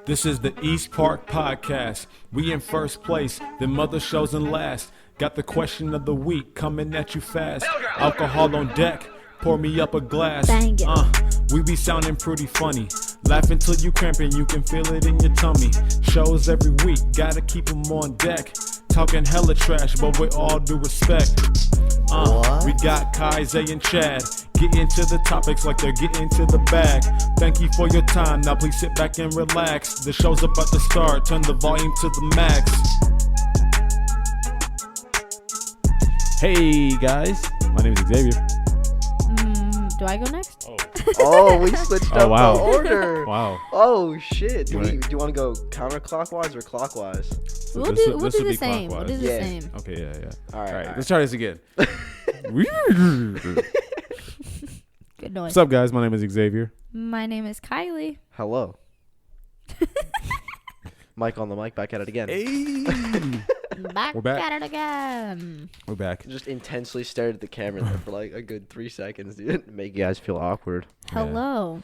This is the East Park Podcast. We in first place, then mother shows in last. Got the question of the week coming at you fast. Alcohol on deck, pour me up a glass. Bang it. We be sounding pretty funny. Laugh until you cramping, you can feel it in your tummy. Shows every week, gotta keep them on deck. Talking hella trash, but with all due respect. We got Kai, Zay, and Chad. Get into the topics like they're getting to the bag. Thank you for your time, now please sit back and relax. The show's about to start, turn the volume to the max. Hey guys, my name is Xavier. Do I go next? Oh, we switched up wow. the order. Wow. Oh shit. Do You you want to go counterclockwise or clockwise? So We'll this do would the be same. We'll do clockwise. the Yeah. same. Okay, yeah. All right. Let's try this again. Good noise. What's up, guys? My name is Xavier. My name is Kylie. Hello. Mike on the mic, back at it again. Back We're back. at it again. We're back. Just intensely stared at the camera there for like a good 3 seconds, dude. Make you guys feel awkward. Hello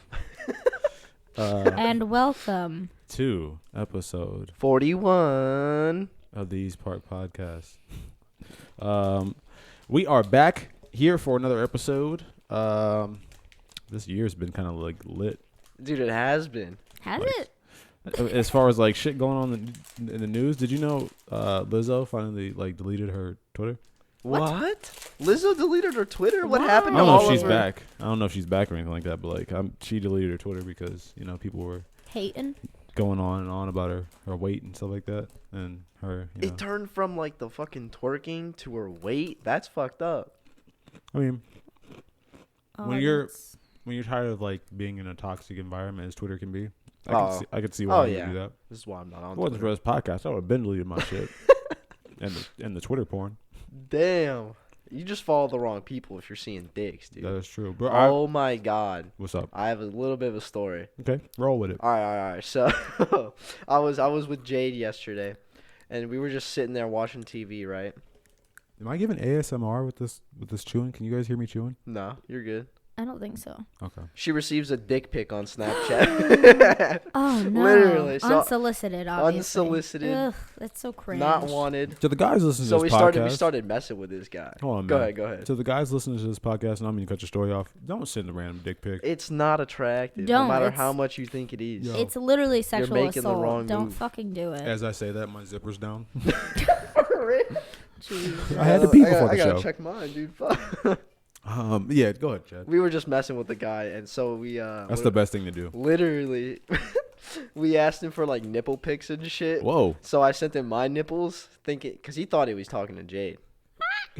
and welcome. To episode 41. of the East Park Podcast. We are back here for another episode. This year's been kind of like lit. Dude, it has been. Has Like- it? As far as like shit going on in the news, did you know Lizzo finally like deleted her Twitter? What? Lizzo deleted her Twitter? What Wow. happened I to don't know all if she's of her? back. I don't know if she's back or anything like that, but like she deleted her Twitter because people were Hating? going on and on about her weight and stuff like that, and her. It turned from like the fucking twerking to her weight. That's fucked up. I mean, Oh, When you're- that's- when you're tired of like being in a toxic environment as Twitter can be, I could see Oh, why you yeah. would do that. This is why I'm not If on it wasn't for Twitter. this podcast, I would have been deleted my shit and the Twitter porn. Damn. You just follow the wrong people if you're seeing dicks, dude. That is true, bro. Oh my god. What's up? I have a little bit of a story. Okay, roll with it. All right. So I was with Jade yesterday, and we were just sitting there watching TV, right? Am I giving ASMR with this chewing? Can you guys hear me chewing? No, you're good. I don't think so. Okay. She receives a dick pic on Snapchat. Oh, no. Literally, so- Unsolicited, obviously. Unsolicited. Ugh, that's so cringe. Not wanted. To the guys listening So to we this podcast, started messing with this guy. hold on, Go man. ahead. To the guys listening to this podcast, and I mean to cut your story off. Don't send a random dick pic. It's not attractive, Don't, no matter it's- how much you think it is. Yo. It's literally sexual making the assault. wrong Don't move. fucking do it. As I say that, my zipper's down. Jeez. I had to pee before I the gotta show. check mine, dude. Fuck. Yeah, go ahead, Chad. We were just messing with the guy, and so we That's the best thing to do. literally we asked him for like nipple pics and shit. Whoa. So I sent him my nipples, thinking because he thought he was talking to Jade.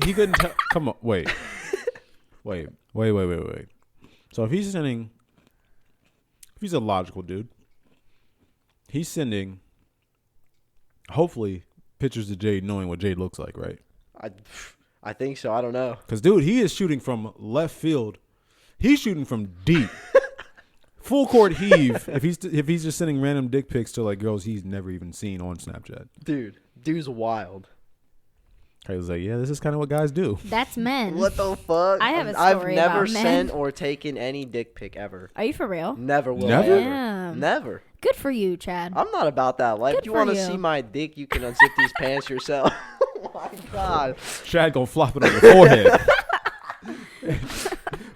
He couldn't tell. Come on, wait. So if he's a logical dude, he's sending, hopefully, pictures of Jade knowing what Jade looks like, right? I think so. I don't know. Because, dude, he is shooting from left field. He's shooting from deep. Full court heave. If he's just sending random dick pics to like girls he's never even seen on Snapchat. Dude's wild. I was like, yeah, this is kind of what guys do. That's men. What the fuck? I have a I've story never about men. sent or taken any dick pic ever. Are you for real? Never will. Never? I ever. Damn. Never. Good for you, Chad. I'm not about that life. Good If you for want to you. see my dick, you can unzip these pants yourself. Oh my god. Chad gonna flop it on your forehead.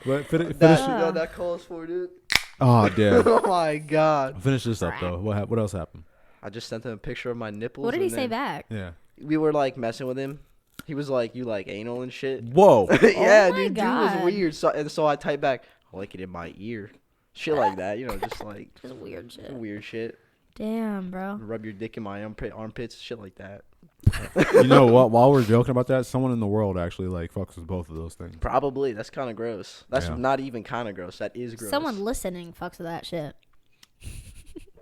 But finish. That calls for, dude. Oh, damn. Oh my god. Finish this up though. What else happened? I just sent him a picture of my nipples. What did he and say then back? Yeah. We were like messing with him. He was like, "You like anal and shit." Whoa. Yeah, my dude God. was weird. So I typed back, "I like it in my ear," shit like that. You know, just like Just weird shit. weird shit. Damn, bro. Rub your dick in my armpits, shit like that. You know what? While we're joking about that, someone in the world actually like fucks with both of those things. Probably. That's kind of gross. That's Yeah. not even kind of gross. That is gross. Someone listening fucks with that shit.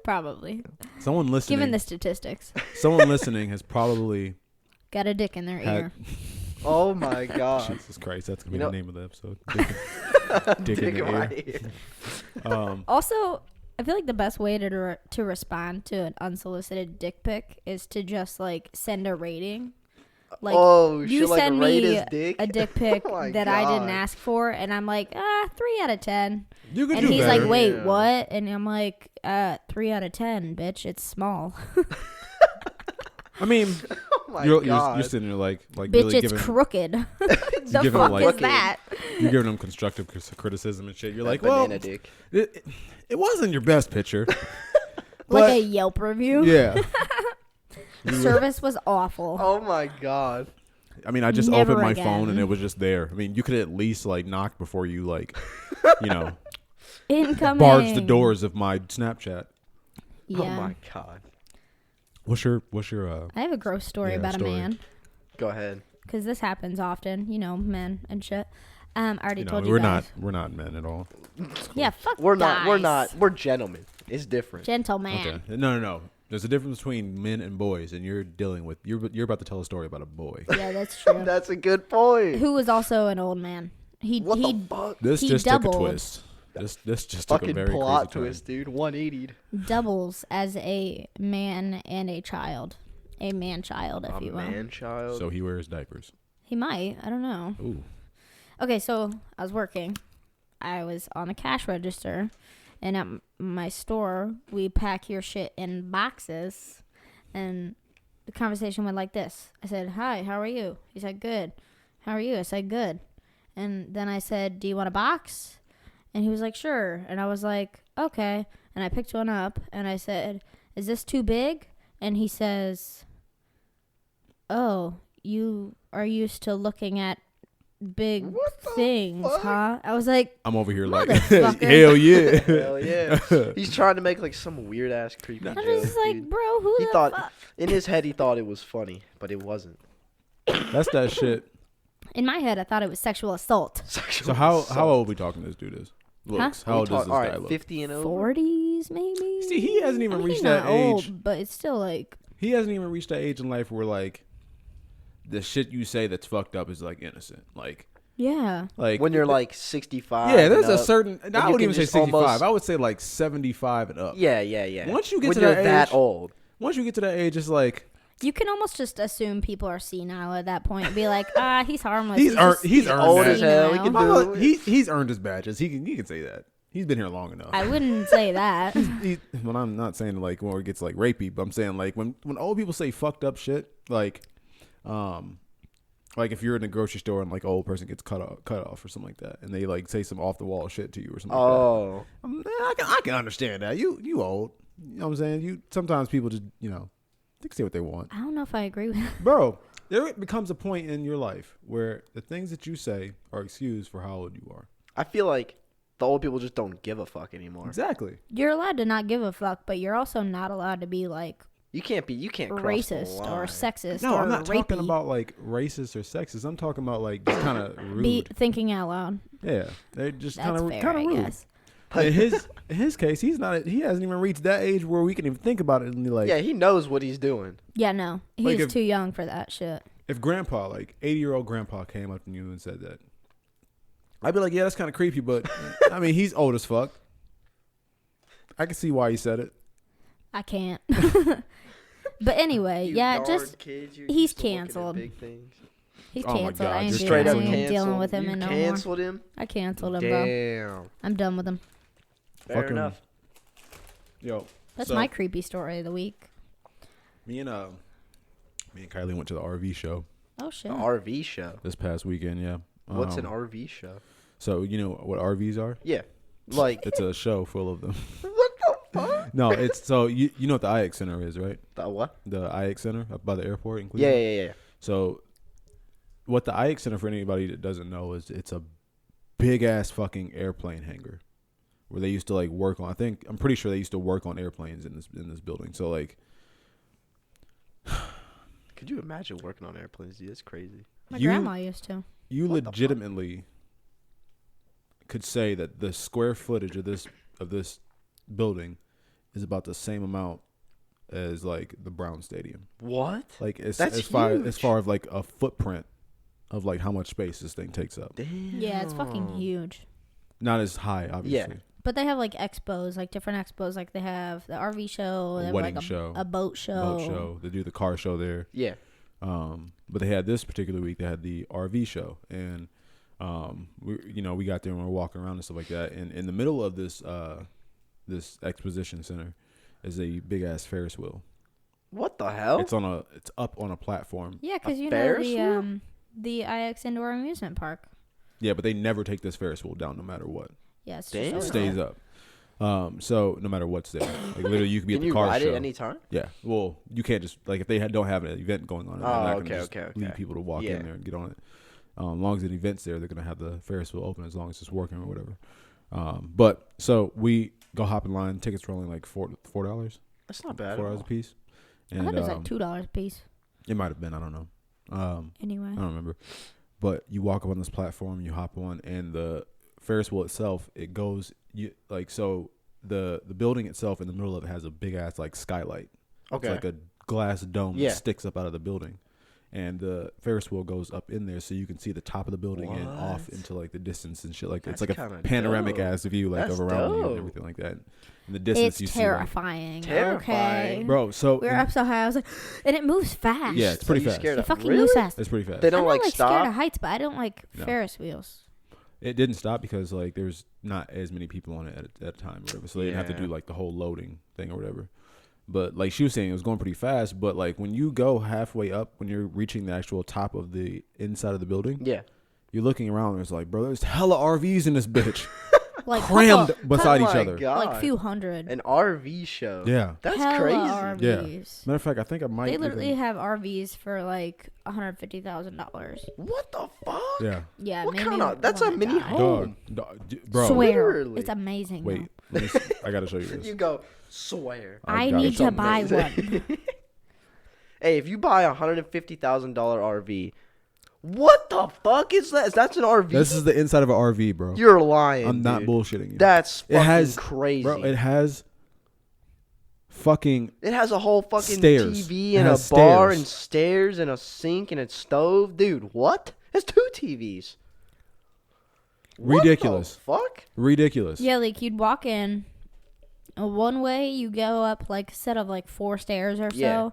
Probably. Someone listening. Given the statistics. Someone listening has probably Got a dick in their had. ear. Oh my god. Jesus Christ, that's gonna be You know- the name of the episode. Dick in Dick the in my ear. ear. Also, I feel like the best way to respond to an unsolicited dick pic is to just like send a rating. Like, oh, you she'll like send rate me his dick. a dick pic Oh my that I didn't God. ask for, and I'm like, 3 out of 10. You could And do he's better. like, wait, Yeah. what? And I'm like, 3 out of 10, bitch. It's small. I mean, Oh my you're God. sitting there like Bitch, really it's giving crooked. The giving fuck like- is that? you're giving them constructive criticism and shit. You're That like, well, banana dick. it wasn't your best picture. Like but- a Yelp review. Yeah. Service was awful. Oh my God. I mean, I just Never opened my again. phone and it was just there. I mean, you could at least like knock before you like, you know, Incoming. barge the doors of my Snapchat. Yeah. Oh my God. What's your I have a gross story Yeah, about story. a man. Go ahead. Because this happens often. You know, men and shit. I already you know, told you we're guys. not men at all. Yeah, fuck We're not. We're guys. not. We're gentlemen. It's different. Gentleman. Okay. No. There's a difference between men and boys, and you're dealing with you're about to tell a story about a boy. Yeah, that's true. That's a good point. Who was also an old man. What he the fuck? This He just doubled. took a twist. This just took a Fucking very plot crazy twist, dude. 180'd. doubles as a man and a child. A man-child, if A you will. man child. turn. So he wears diapers. He might. I don't know. Ooh. Okay, so I was working. I was on the cash register. And at my store, we pack your shit in boxes. And the conversation went like this. I said, hi, how are you? He said, good. How are you? I said, good. And then I said, do you want a box? And he was like, sure. And I was like, okay. And I picked one up and I said, is this too big? And he says, oh, you are used to looking at big What the things, fuck? huh? I was like, I'm over here like Motherfucker. hell yeah. Hell yeah. He's trying to make like some weird ass creepy I'm joke. just like, dude. bro, who He the thought fuck? in his head he thought it was funny, but it wasn't. That's that shit. In my head, I thought it was sexual assault. Sexual So how assault. old we talking this dude is? Looks. Huh? How old We does talk- this all guy right, look? 50 and over. 40s, maybe? See, he hasn't even I mean, reached he's not that age. old, but it's still like, He hasn't even reached that age in life where like the shit you say that's fucked up is like innocent. yeah. Like When you're like 65. yeah, there's and a up. certain. I you wouldn't can even say just 65. almost- I would say like 75 and up. Yeah. Once you get when to you're that age, old. once you get to that age, it's like You can almost just assume people are senile at that point and be like, he's harmless. He's just earned old that. as hell. He senile." can do he's earned his badges. He can say that. He's been here long enough. I wouldn't say that. When I'm not saying like when it gets like rapey, but I'm saying like when old people say fucked up shit, like if you're in a grocery store and like an old person gets cut off or something like that, and they like say some off the wall shit to you or something. Oh. Like that. I can understand that. You old. You know what I'm saying? You sometimes people just they can say what they want, I don't know if I agree with that. bro. There becomes a point in your life where the things that you say are excused for how old you are. I feel like the old people just don't give a fuck anymore. Exactly. You're allowed to not give a fuck, but you're also not allowed to be like You can't cross racist the or line. sexist No, or I'm not rapey. talking about like racist or sexist. I'm talking about like just kind of rude. Be thinking out loud. Yeah, they're just That's kind fair, of I rude. guess. In his case, he hasn't even reached that age where we can even think about it and be like, Yeah, he knows what he's doing. Yeah, no. He's Like if- too young for that shit. if grandpa, like 80-year-old grandpa, came up to you and said that, I'd be like, yeah, that's kind of creepy, but I mean, he's old as fuck. I can see why he said it. I can't. But anyway, You yeah, darn just kids, you're he's used to looking at canceled. big things. he's Oh my canceled. God, I ain't you're dealing, Straight up I ain't canceled. dealing with him You no more. canceled him? I canceled him, bro. Damn. I'm done with him. Fair Fucking- enough. Yo, That's so, my creepy story of the week. me and Kylie went to the RV show Oh shit. The RV show. this past weekend. Yeah. What's an RV show? So you know what RVs are? Yeah. Like, It's a show full of them. what the fuck? No, it's so you know what the IX Center is, right? The what? The IX Center up by the airport in Yeah, Cleveland. yeah. So, what the IX Center, for anybody that doesn't know, is it's a big ass fucking airplane hangar where they used to like work on. I'm pretty sure they used to work on airplanes in this building. So like, Could you imagine working on airplanes, dude? That's crazy. My you- grandma used to. you What the fuck? legitimately could say that the square footage of this building is about the same amount as like the Brown Stadium. What? Like That's as huge. far as like a footprint of like how much space this thing takes up. Damn. Yeah, it's fucking huge. Not as high, obviously. But they have like expos, like different expos. Like they have the RV show, they have wedding like show, a boat show. Boat show. They do the car show there. Yeah. But they had this particular week. They had the RV show, and we got there and we were walking around and stuff like that. And in the middle of this exposition center is a big ass Ferris wheel. What the hell? It's up on a platform. Yeah, because you know Ferris wheel? the IX Indoor Amusement Park. Yeah, but they never take this Ferris wheel down no matter what. Yeah, it's Damn. It just stays up. So no matter what's there, like literally you could be Can at the you car ride show. it anytime? Yeah. Well, you can't just like if they don't have an event going on. They're Oh, not okay, gonna just okay. leave people to walk Yeah. in there and get on it. As long as an event's there, they're gonna have the Ferris wheel open as long as it's working or whatever. But so we go hop in line. Tickets were only like $4. That's not bad. $4 a piece. I And thought it was like $2 a piece. it might have been. I don't know. Anyway. I don't remember. But you walk up on this platform, you hop on, and the Ferris wheel itself, it goes so the building itself in the middle of it has a big ass like skylight. Okay. It's like a glass dome Yeah. that sticks up out of the building. And the Ferris wheel goes up in there so you can see the top of the building and off What? into like the distance and shit like that. It's That's like a kinda panoramic dope. ass view like That's of around you dope. and everything like that. In the distance you It's see like, terrifying. Terrifying. Okay. bro, so We were up so high. I was like, and it moves fast. Yeah, it's pretty Are you fast. scared It of fucking really? moves fast. it's pretty fast. They I'm don't not like scared stop. of heights, but I don't like No. Ferris wheels. It didn't stop because like there's not as many people on it at a time or whatever. So they didn't have to Yeah. do like the whole loading thing or whatever. But like she was saying, it was going pretty fast. But like when you go halfway up, when you're reaching the actual top of the inside of the building, Yeah. you're looking around and it's like, bro, there's hella RVs in this bitch. Like Crammed couple- beside Oh each my other. God. like few hundred. An RV show. Yeah. That's Hella crazy. RVs. Matter of fact, I think I might. They literally even, have RVs for like $150,000. What the fuck? yeah. Yeah, What made kind me of? That's a wanna mini die. home. Bro. Swear, Literally. it's amazing. Wait, though. let me see. I gotta show you this. You go, swear. I got need it. to It's buy amazing. one. Hey, if you buy a $150,000 RV, what the fuck is that? That's an RV? This is the inside of an RV, bro. You're lying. I'm not dude. bullshitting you. That's fucking It has crazy. Bro, it has fucking It has a whole fucking Stairs. TV It and a has bar stairs. and stairs and a sink and a stove. Dude, what? It's 2 TVs. Ridiculous. What the fuck? ridiculous. Yeah, like you'd walk in. One way you go up like a set of like 4 stairs or so, Yeah.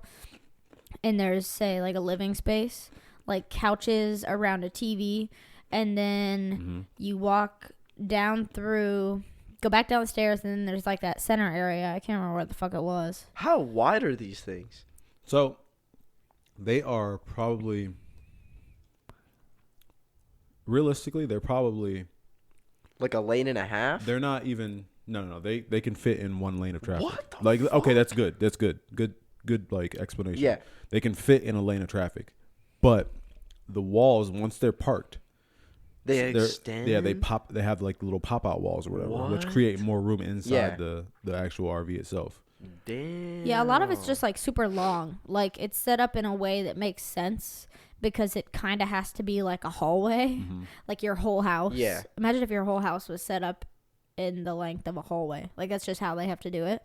and there's say like a living space, like couches around a TV, and then Mm-hmm. you walk down through, go back down the stairs, and then there's like that center area. I can't remember what the fuck it was. How wide are these things? So they are probably realistically, they're probably Like a lane and a half? they're not even no. They can fit in one lane of traffic. What the like okay, fuck? that's good. That's good. Good like explanation. Yeah. They can fit in a lane of traffic. But the walls once they're parked, They they're- extend? Yeah, they pop. They have like little pop out walls or whatever, which What? create more room inside Yeah. the actual RV itself. Damn. Yeah, a lot of it's just like super long. Like it's set up in a way that makes sense because it kind of has to be like a hallway, like your whole house. Yeah. Imagine if your whole house was set up in the length of a hallway. Like that's just how they have to do it.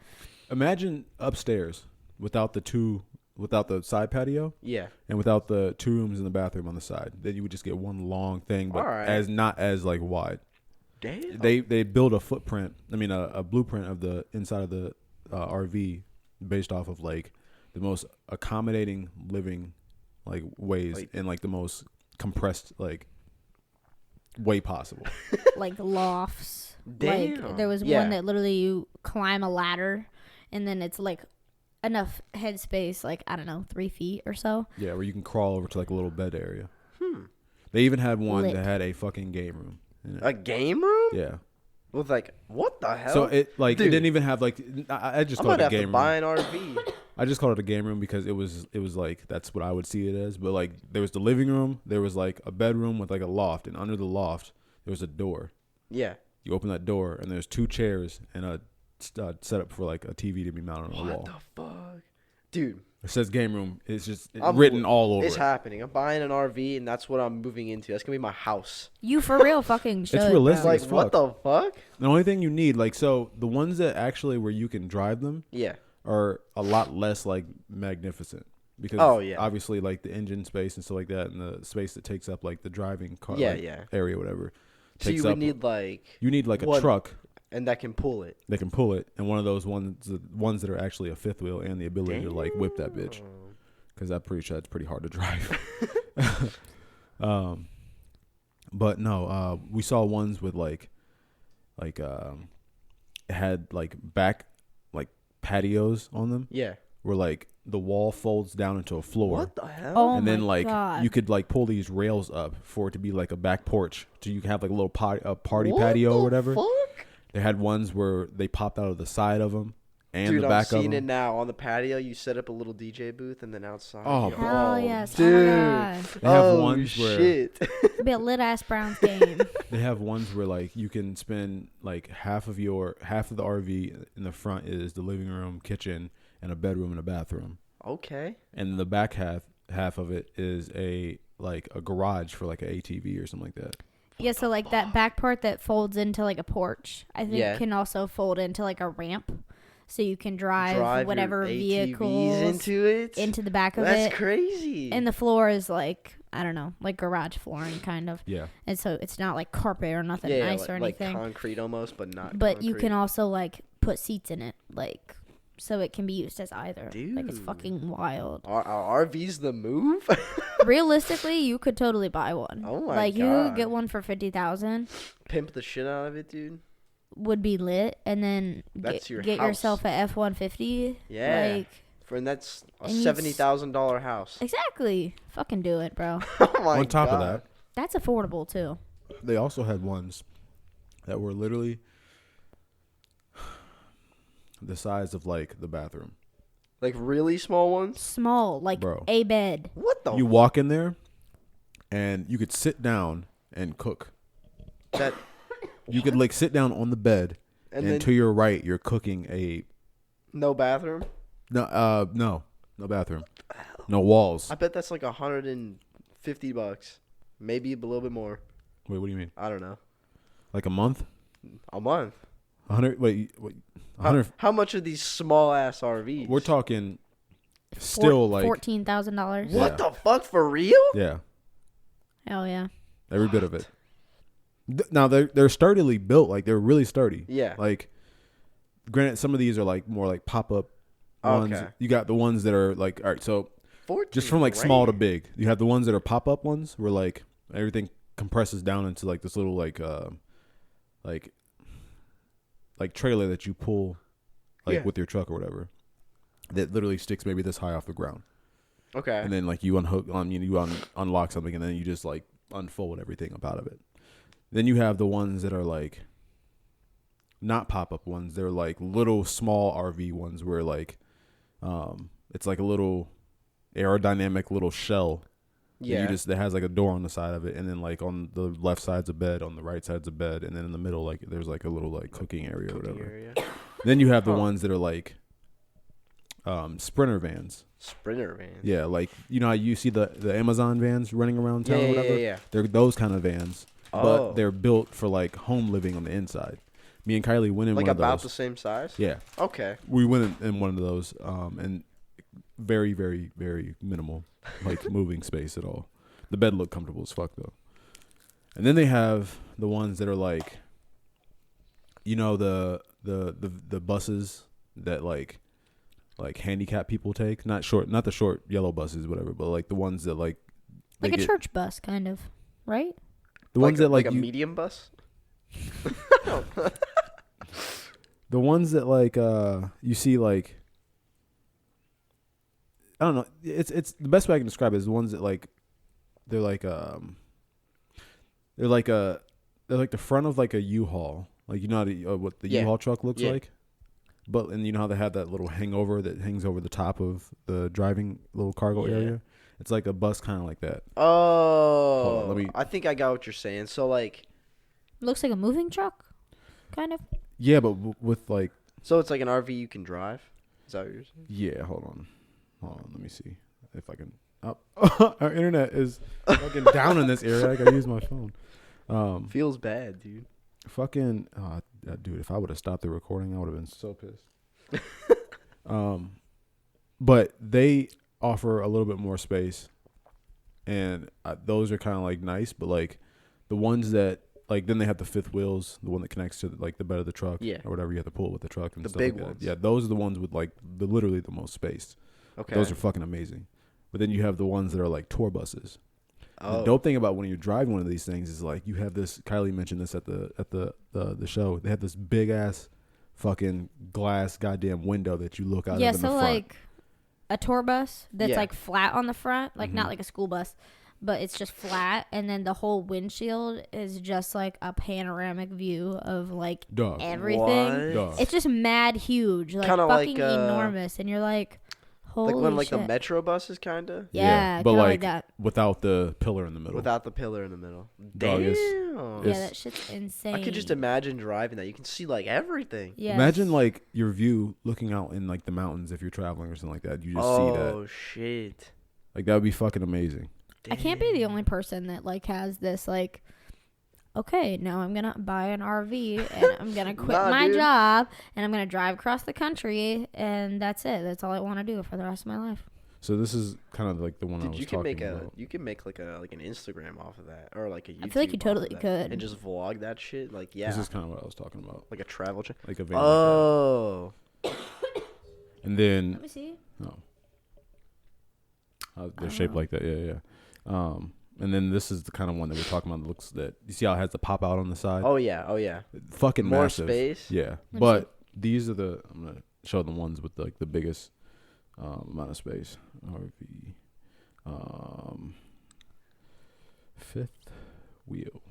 Imagine upstairs without the side patio Yeah. and without the 2 rooms in the bathroom on the side. Then you would just get one long thing, but Alright. as not as like wide. Damn. They build a footprint. I mean, a blueprint of the inside of the RV based off of like the most accommodating living like ways Like- and like the most compressed like way possible. Like lofts. Damn. Like there was Yeah. one that literally you climb a ladder and then it's like enough headspace, like I don't know, 3 feet or so. Yeah, where you can crawl over to like a little bed area. They even had one Lit. that had a fucking game room in it. A game room? Yeah. With like, what the hell? So it like Dude. it didn't even have like I just I called might it a have to game buy room. an RV. I just called it a game room because it was like that's what I would see it as. But like there was the living room, there was like a bedroom with like a loft, and under the loft there was a door. Yeah. You open that door and there's 2 chairs and a setup for like a TV to be mounted on the What wall. the fuck? Dude, It says game room. It's just I'm- written all over it's it. happening. I'm buying an RV and that's what I'm moving into. That's going to be my house. You for real fucking should. bro. realistic. Like, as what the fuck? The only thing you need, like, so the ones that actually where you can drive them Yeah. are a lot less like magnificent because Oh, yeah. obviously like the engine space and stuff like that and the space that takes up like the driving car Yeah, like, yeah. area whatever So takes you would up need like, you need like a one- truck and that can pull it. that can pull it and one of those ones the ones that are actually a fifth wheel and the ability to like whip that bitch because I'm pretty sure it's pretty hard to drive. But no, we saw ones with like it had like back like patios on them Yeah. where like the wall folds down into a floor. What the hell? Oh And then my like God. you could like pull these rails up for it to be like a back porch, so you can have like a little party What patio the or whatever. Fuck? They had ones where they popped out of the side of them and Dude, the I'm back of seeing it them. now on the patio. You set up a little DJ booth, and then outside. Oh, yo, Hell yes. dude. Oh my God. They have Oh, ones where shit. It'd be a lit ass Browns game. they have ones where like you can spend like half of the RV in the front is the living room, kitchen, and a bedroom and a bathroom, Okay. and the back half of it is a garage for like an ATV or something like that. Yeah, so like that back part that folds into like a porch, I think Yeah. can also fold into like a ramp, so you can drive, your whatever ATVs vehicles into it. the back of That's it. crazy. And the floor is like, I don't know, like garage flooring kind of. Yeah. And so it's not like carpet or nothing yeah, nice like, or like anything. concrete almost, but not. But you concrete. can also like put seats in it, like, so it can be used as either. Like it's Dude. fucking wild. Are RVs the move? Realistically, you could totally buy one. Oh my like you God. could get one for 50,000, Pimp the shit out of it, dude. would be lit, and then That's your get house. yourself a F-150. Yeah. Like And that's a And you $70,000 house. exactly. Fucking do it, bro. Oh my On top of God. that, That's affordable too. they also had ones that were literally the size of like the bathroom. Like really small ones. Small, like Bro. a bed. What the? You walk in there, and you could sit down and cook. that You could like sit down on the bed, and and then to your right, you're cooking a no bathroom. no bathroom, no walls. I bet that's like $150, maybe a little bit more. Wait, what do you mean? I don't know. Like a month? A month. 100? Wait, 100? How much are these small ass RVs? We're talking still like $14,000. What Yeah. the fuck, for real? yeah, Hell yeah. every bit of it. Now they're sturdily built, like they're really sturdy. Yeah. Like, granted, some of these are like more like pop up ones. Okay. You got the ones that are like, all right, so 14 just from like small to grand. big. You have the ones that are pop up ones where like everything compresses down into like this little like trailer that you pull like Yeah. with your truck or whatever. That literally sticks maybe this high off the ground. Okay. And then like you unlock something and then you just like unfold everything up out of it. Then you have the ones that are like not pop-up ones. They're like little small RV ones where like it's like a little aerodynamic little shell. yeah. That has like a door on the side of it, and then like on the left side's a bed, on the right side's a bed, and then in the middle like there's like a little like cooking area or Cooking whatever. area. Then you have the Huh. ones that are like Sprinter vans. Sprinter vans. Yeah, like you know how you see the Amazon vans running around town Yeah, or yeah, whatever. yeah. They're those kind of vans, Oh. but they're built for like home living on the inside. Me and Kylie went in Like one of about those. the same size? Yeah, Okay. we went in one of those, and very, very, very minimal like moving space at all. The bed looked comfortable as fuck though. And then they have the ones that are like, you know, the buses that like handicapped people take, not the short yellow buses, whatever, but like the ones that like they Like a get- church bus, kind of. Right? the ones that like a you, medium bus? the ones that like you see like I don't know. It's the best way I can describe it is the ones that like they're like the front of like a U-Haul. Like you know what the Yeah. U-Haul truck looks Yeah. like? But and you know how they have that little hangover that hangs over the top of the driving little cargo Yeah. area? It's like a bus kind of like that. Oh. on, let me- I think I got what you're saying. So like Looks like a moving truck, kind of. Yeah, but with like it's like an RV you can drive? Is that what you're saying? yeah, hold on, let me see if I can. Oh, our internet is fucking down in this area. I gotta use my phone. Feels bad, dude. Fucking dude, if I would have stopped the recording, I would have been so pissed. But they offer a little bit more space, and those are kind of like nice. But like the ones that like then they have the fifth wheels, the one that connects to like the bed of the truck, Yeah. or whatever you have to pull it with the truck and The stuff big like that. ones. Yeah, those are the ones with like literally the most space. Okay. Those are fucking amazing. but then you have the ones that are like tour buses. Oh. The dope thing about when you're driving one of these things is like you have this. Kylie mentioned this at the show. They have this big ass fucking glass goddamn window that you look out Yeah, of in the so front. like a tour bus that's Yeah. like flat on the front, like Mm-hmm. not like a school bus, but it's just flat, and then the whole windshield is just like a panoramic view of like Dog. everything. What? Dog. It's just mad huge, like Kinda like, fucking enormous, and you're like, holy Like one like shit. the metro buses, kinda, Yeah, but kinda like, like that. without the pillar in the middle. without the pillar in the middle. Dog, Damn. it's- Yeah, it's- that shit's insane. I could just imagine driving that. You can see like everything. Yes. Imagine like your view looking out in like the mountains if you're traveling or something like that. You just see that. Oh shit. Like that would be fucking amazing. I can't be the only person that like has this like, okay, now I'm gonna buy an RV and I'm gonna quit Nah, my dude. job and I'm gonna drive across the country and that's it. That's all I want to do for the rest of my life. So this is kind of like the one I Dude, was you can talking make about. you can make like an Instagram off of that, or like a YouTube. I feel like you off totally of that, could. and just vlog that shit. Like yeah, This is kind of what I was talking about. like a travel. Like a van. Like Oh, that. And then Let me see. they're shaped like that. Yeah, yeah. And then this is the kind of one that we're talking about. That looks that you see how it has the pop out on the side. oh yeah. Fucking More massive. space. Yeah, me but these are the. I'm gonna show the ones with like the biggest amount of space. RV. Fifth wheel.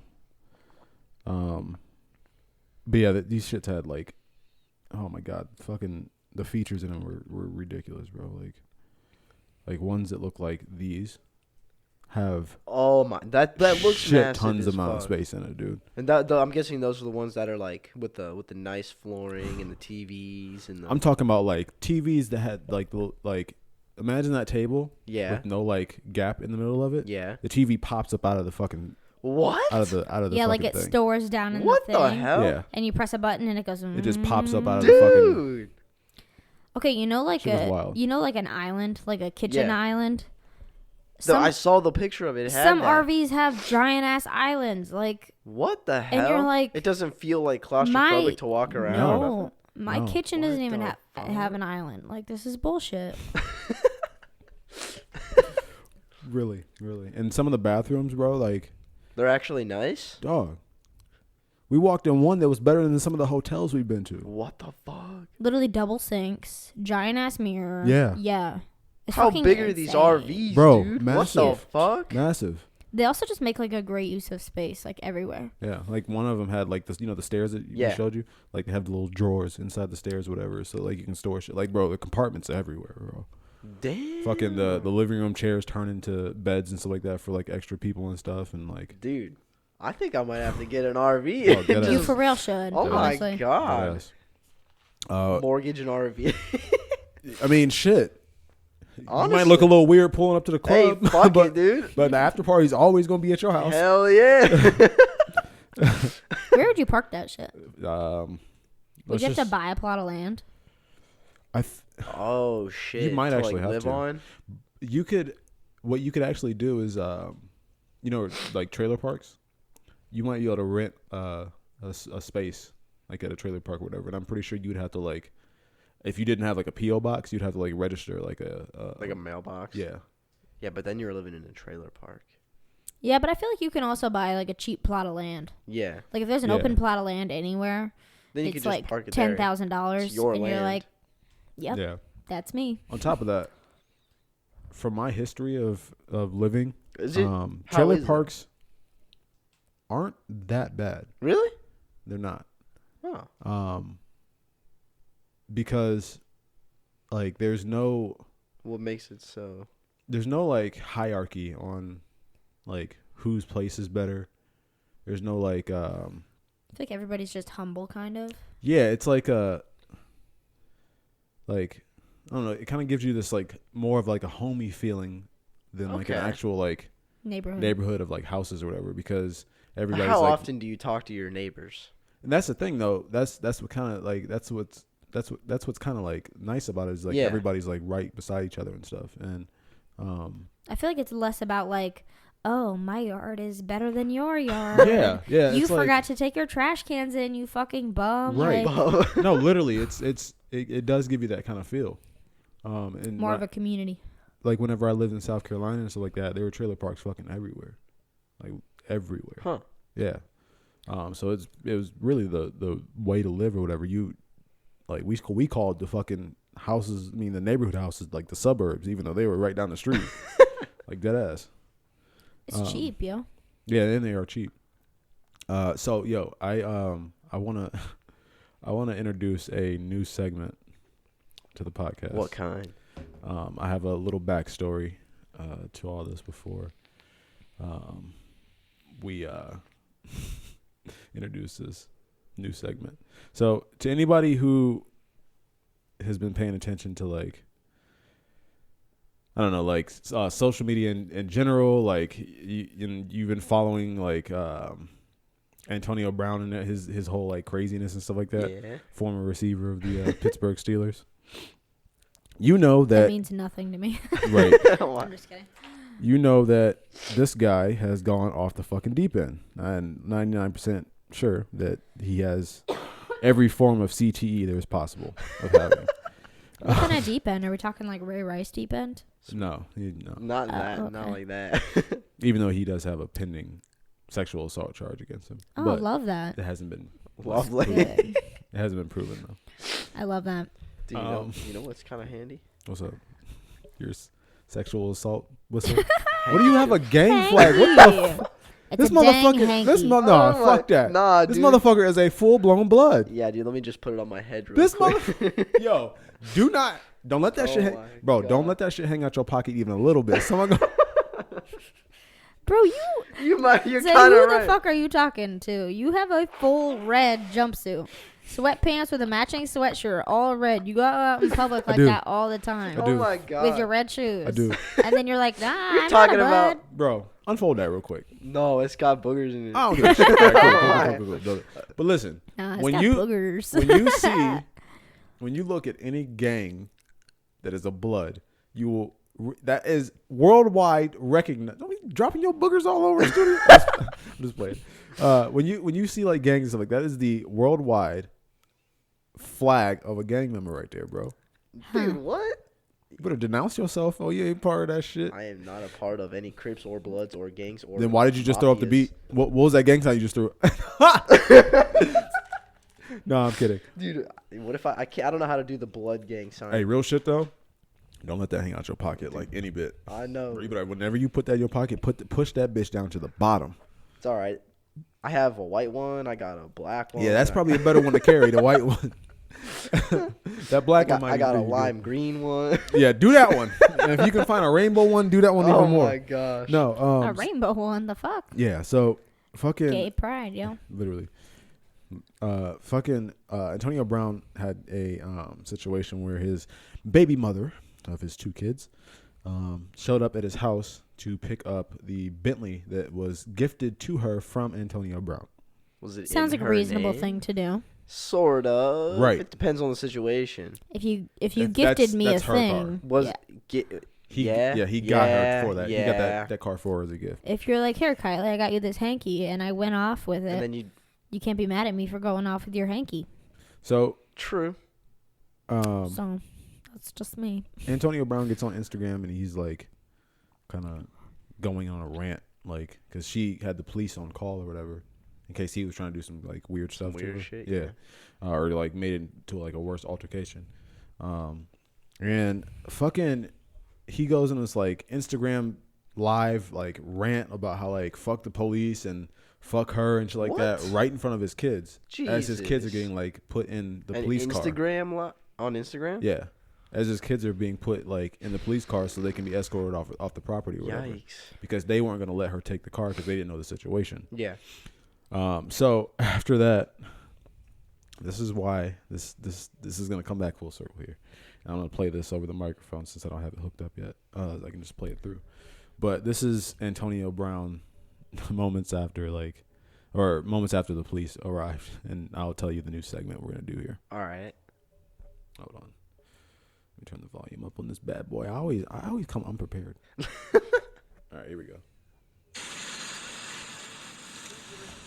But yeah, these shits had like, oh my god, fucking the features in them were ridiculous, bro. Like ones that look like these have Oh my, that looks shit massive tons as amount of fuck. space in it, dude. And I'm guessing those are the ones that are like with the nice flooring and the TVs and the. I'm talking about like TVs that had like imagine that table yeah. with no like gap in the middle of it. Yeah. The TV pops up out of the fucking What? out of the Yeah, like fucking it thing. stores down in What the the thing. hell? Yeah, And you press a button and it goes. it just pops up out of the fucking. Dude. Okay, you know like Shit was wild. like an island, like a kitchen Yeah. island. I saw the picture of it. It had Some that. RVs have giant ass islands. Like What the hell? And you're like, it doesn't feel like claustrophobic my- to walk around. no, my No. kitchen What doesn't even the have an island. Like this is bullshit. Really. And some of the bathrooms, bro, like, They're actually nice. dog. We walked in one that was better than some of the hotels we've been to. What the fuck? Literally double sinks, giant ass mirror. Yeah. Yeah. It's How fucking big are these insane. RVs, Bro, dude? massive. What the fuck? Massive. They also just make like a great use of space, like everywhere. Yeah, like one of them had like this, the stairs that we Yeah. showed you. Like they have the little drawers inside the stairs, whatever. So like you can store shit. Like bro, the compartments everywhere, bro. Damn. Fucking the living room chairs turn into beds and stuff like that for like extra people and stuff. And like, Dude, I think I might have to get an RV. Oh, dead You ass. for real should. Oh honestly. my god. yes. Mortgage an RV. I mean, shit. You Honestly. might look a little weird pulling up to the Hey, club, fuck but it, dude. but the after party's always gonna be at your house. Hell yeah. Where would you park that shit? Let's Would you have to just- buy a plot of land? Oh shit. might to, actually like, have live to. on. What you could actually do is, like trailer parks, you might be able to rent a space like at a trailer park or whatever. And I'm pretty sure you'd have to like, if you didn't have like a PO box, you'd have to like register like Like a mailbox. yeah. Yeah, but then you're living in a trailer park. Yeah, but I feel like you can also buy like a cheap plot of land. Yeah. Like if there's an Yeah. open plot of land anywhere, Then you could it's just like park it there. $10,000, It's your and you're land. like, yep, Yeah. that's me. On top of that, from my history of living, Is it? How trailer is it? parks aren't that bad. Really? They're not. Oh. Because like there's no What makes it so? like hierarchy on like whose place is better. There's no like I feel like everybody's just humble, kind of. yeah, it's like I don't know, it kind of gives you this like more of like a homey feeling than like an Okay. actual like Neighborhood. of like houses or whatever, because But everybody's how like, often do you talk to your neighbors? and that's the thing though, that's what kind of like that's what's kind of like nice about it is like Yeah. everybody's like right beside each other and stuff. And I feel like it's less about like, oh, my yard is better than your yard. yeah, You it's like- forgot to take your trash cans in, you fucking bum. Right. Like, no, literally, it does give you that kind of feel. And more of a community. like whenever I lived in South Carolina and stuff like that, there were trailer parks fucking everywhere, like everywhere. Huh. Yeah. So it was really the way to live or whatever. You like we called the fucking houses, I mean the neighborhood houses, like the suburbs, even though they were right down the street, like dead ass. It's cheap, yo. Yeah, and they are cheap. So yo, I wanna introduce a new segment to the podcast. What kind? I have a little backstory to all this before we introduce this new segment. So to anybody who has been paying attention to like, I don't know, like social media in general, like you've been following like Antonio Brown and his whole like craziness and stuff like that. Yeah. Former receiver of the Pittsburgh Steelers. You know That that, means nothing to me. right? I'm just kidding. You know that this guy has gone off the fucking deep end. I'm 99% sure that he has every form of CTE there is possible of having. What kind of deep end? Are we talking like Ray Rice deep end? No. Not that. okay. Not like that. Even though he does have a pending sexual assault charge against him. Oh, But love that. it hasn't been Lovely. Good. it hasn't been proven though. I love that. Do you know what's kind of handy? What's up? Your sexual assault whistle? What do you have a gang flag? What the Hanky. It's This a dang motherfucker. This hanky. no, Oh my- fuck that. Nah, This dude. motherfucker is a full blown blood. Yeah, dude. Let me just put it on my head real This quick. motherfucker. Yo, don't let that Oh shit hang, my bro. Don't God. let that shit hang out your pocket even a little bit. Someone go. Bro, You're say, kind who of the right. fuck are you talking to? You have a full red jumpsuit. Sweatpants with a matching sweatshirt, all red. You go out in public like do. that all the time. I Oh do. my god. With your red shoes. I do, And then you're like, nah, I'm talking not a about- bud. bro. Unfold that real quick. No, it's got boogers in it. I don't give a shit. All right, cool. But listen, Nah, it's when got you boogers. when you look at any gang that is a blood, you will. That is worldwide recognized. Don't be dropping your boogers all over the studio. I'm just playing. When you see like gangs and stuff like that, is the worldwide flag of a gang member right there, bro. Dude, what? You better denounce yourself. Oh, you ain't part of that shit. I am not a part of any Crips or Bloods or gangs or. Then why did you just throw up the mafias. beat? What was that gang sign you just threw? No, I'm kidding. Dude, what if I can't? I don't know how to do the blood gang sign. Hey, real shit though. Don't let that hang out your pocket like any bit. I know. You better, whenever you put that in your pocket, push that bitch down to the bottom. It's all right. I have a white one. I got a black one. Yeah, that's probably a better one to carry, the white one. That black one might I got be a pretty lime green one. good. Yeah, do that one. And if you can find a rainbow one, do that one Oh even more. my gosh. No, a rainbow one, the fuck? yeah. So fucking Gay pride, yo. literally, Antonio Brown had a situation where his baby mother of his two kids showed up at his house to pick up the Bentley that was gifted to her from Antonio Brown. Was it Sounds in like a her reasonable name? thing to do. Sort of. Right. It depends on the situation. If you That's- gifted me a that's her car. thing, Was yeah. He yeah, he got her for that. Yeah. He got that car for her as a gift. If you're like, here, Kylie, I got you this hanky, and I went off with And it, then you. you can't be mad at me for going off with your hanky. So True. So that's just me. Antonio Brown gets on Instagram and he's like kind of going on a rant, like, because she had the police on call or whatever in case he was trying to do some like weird stuff to Weird her. shit, Yeah. Or like made it into like a worse altercation. And fucking he goes in this like Instagram live like rant about how like fuck the police and fuck her and shit like that What? right in front of his kids as his kids are Jesus. getting like put in the An police car. Instagram on Instagram? Yeah. As his kids are being put like in the police car so they can be escorted off the property or whatever. Yikes. Because they weren't going to let her take the car because they didn't know the situation. Yeah. So after that, this is why this is going to come back full circle here. And I'm going to play this over the microphone since I don't have it hooked up yet. I can just play it through. But this is Antonio Brown moments after the police arrived, and I'll tell you the new segment we're going to do here. All right. Hold on. Let me turn the volume up on this bad boy. I always come unprepared. All right, here we go.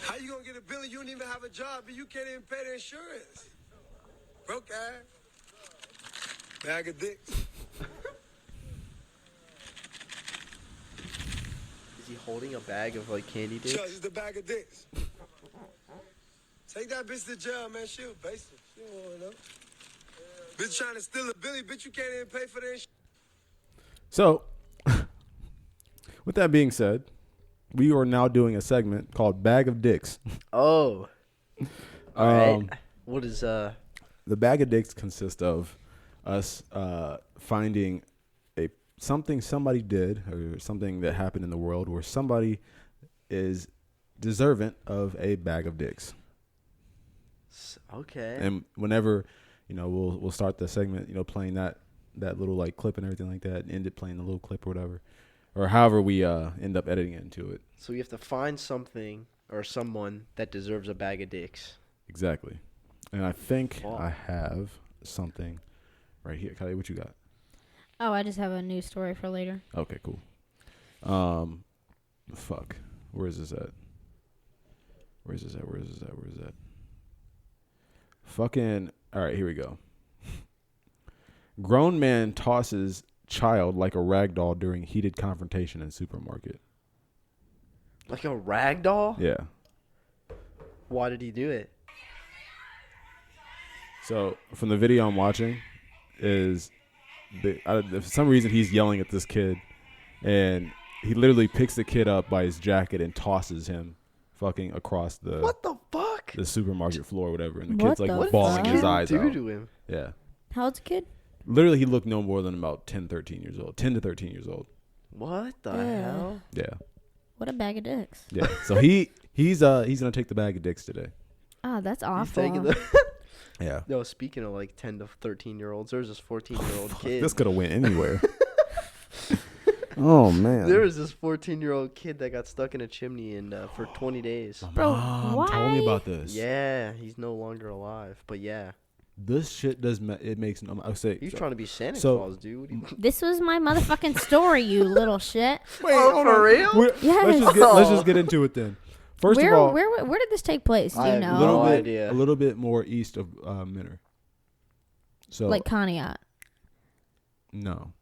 How you gonna get a bill and you don't even have a job and you can't even pay the insurance? Broke ass. Bag of dicks. he holding a bag of like candy Chuck, dicks? it's the bag of dicks. Take that bitch to jail, man. She was basic. She don't want to know. Bitch trying to steal a Billy. Bitch, you can't even pay for that shit. So, with that being said, we are now doing a segment called Bag of Dicks. Oh. All right. What is The Bag of Dicks consists of us finding something somebody did or something that happened in the world where somebody is deserving of a bag of dicks. Okay. And whenever, we'll start the segment, playing that little like clip and everything like that, and end it playing the little clip or whatever, or however we end up editing it into it. So we have to find something or someone that deserves a bag of dicks. Exactly. And I think Wow. I have something right here. Kylie, what you got? Oh, I just have a news story for later. Okay, cool. Fuck. Where is this at? Fucking. All right, here we go. Grown man tosses child like a rag doll during heated confrontation in supermarket. Like a rag doll? Yeah. Why did he do it? So from the video I'm watching, is for some reason he's yelling at this kid, and he literally picks the kid up by his jacket and tosses him, fucking across What the fuck? the supermarket floor or whatever, and the What kid's like the bawling fuck? his eyes do out. to him? Yeah. How old's the kid? Literally, he looked no more than about 10 to 13 years old. What the Yeah. hell? Yeah. What a bag of dicks. Yeah. So he's gonna take the bag of dicks today. Oh, that's He's awful. taking the Yeah. No, speaking of like 10 to 13-year-olds, there's this 14-year-old kid. This could have went anywhere. Oh man. There was this 14-year-old kid that got stuck in a chimney and for 20 days. Bro, Mom told me why? about this. Yeah, he's no longer alive. But yeah, This shit does. It makes. I say. he's trying to be Santa so- Claus, dude. What do you- This was my motherfucking story, you little shit. Oh, for real? Yes. Let's just get into it then. First where, of all, where did this take place? Do I you have know? no a idea. little bit more east of Minner. So Like Conneaut. no,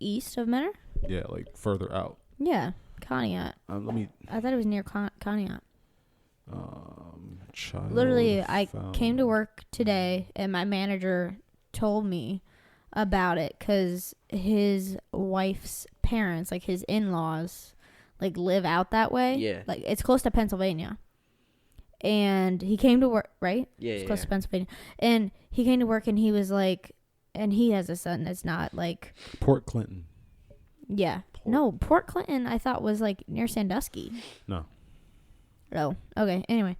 East of Menor? yeah, like further out. Yeah, Conneaut. Let me. I thought it was near Conneaut. Child Literally, I found- came to work today and my manager told me about it because his wife's parents, like his in-laws, like live out that way. Yeah. Like it's close to Pennsylvania. And he came to work, right? Yeah, It's yeah. close to Pennsylvania. And he came to work and he was like, and he has a son that's not like, Port Clinton. yeah. No, Port Clinton I thought was like near Sandusky. No. Oh, okay. Anyway,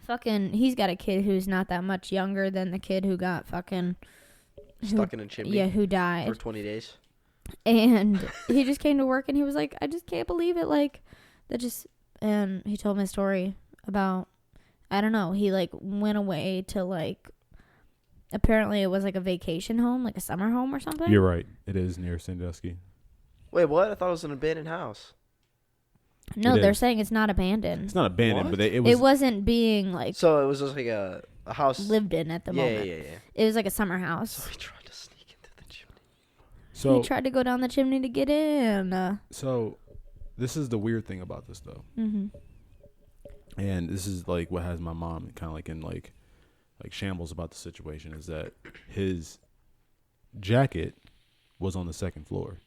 fucking, he's got a kid who's not that much younger than the kid who got fucking Stuck in a chimney who for died. 20 days. And he just came to work and he was like, I just can't believe it. Like, that just, and he told me a story about, I don't know, he like went away to like, apparently it was like a vacation home, like a summer home or something. You're right. It is near Sandusky. Wait, what? I thought it was an abandoned house. No, It they're is. saying it's not abandoned. It's not abandoned, What? but It was. wasn't being like So it was just like a house. lived in at the yeah, moment. yeah, yeah. It was like a summer So house. he tried to sneak into the chimney. So He tried to go down the chimney to get in. so, this is the weird thing about this though, and this is like what has my mom kind of like in like shambles about the situation is that his jacket was on the second floor.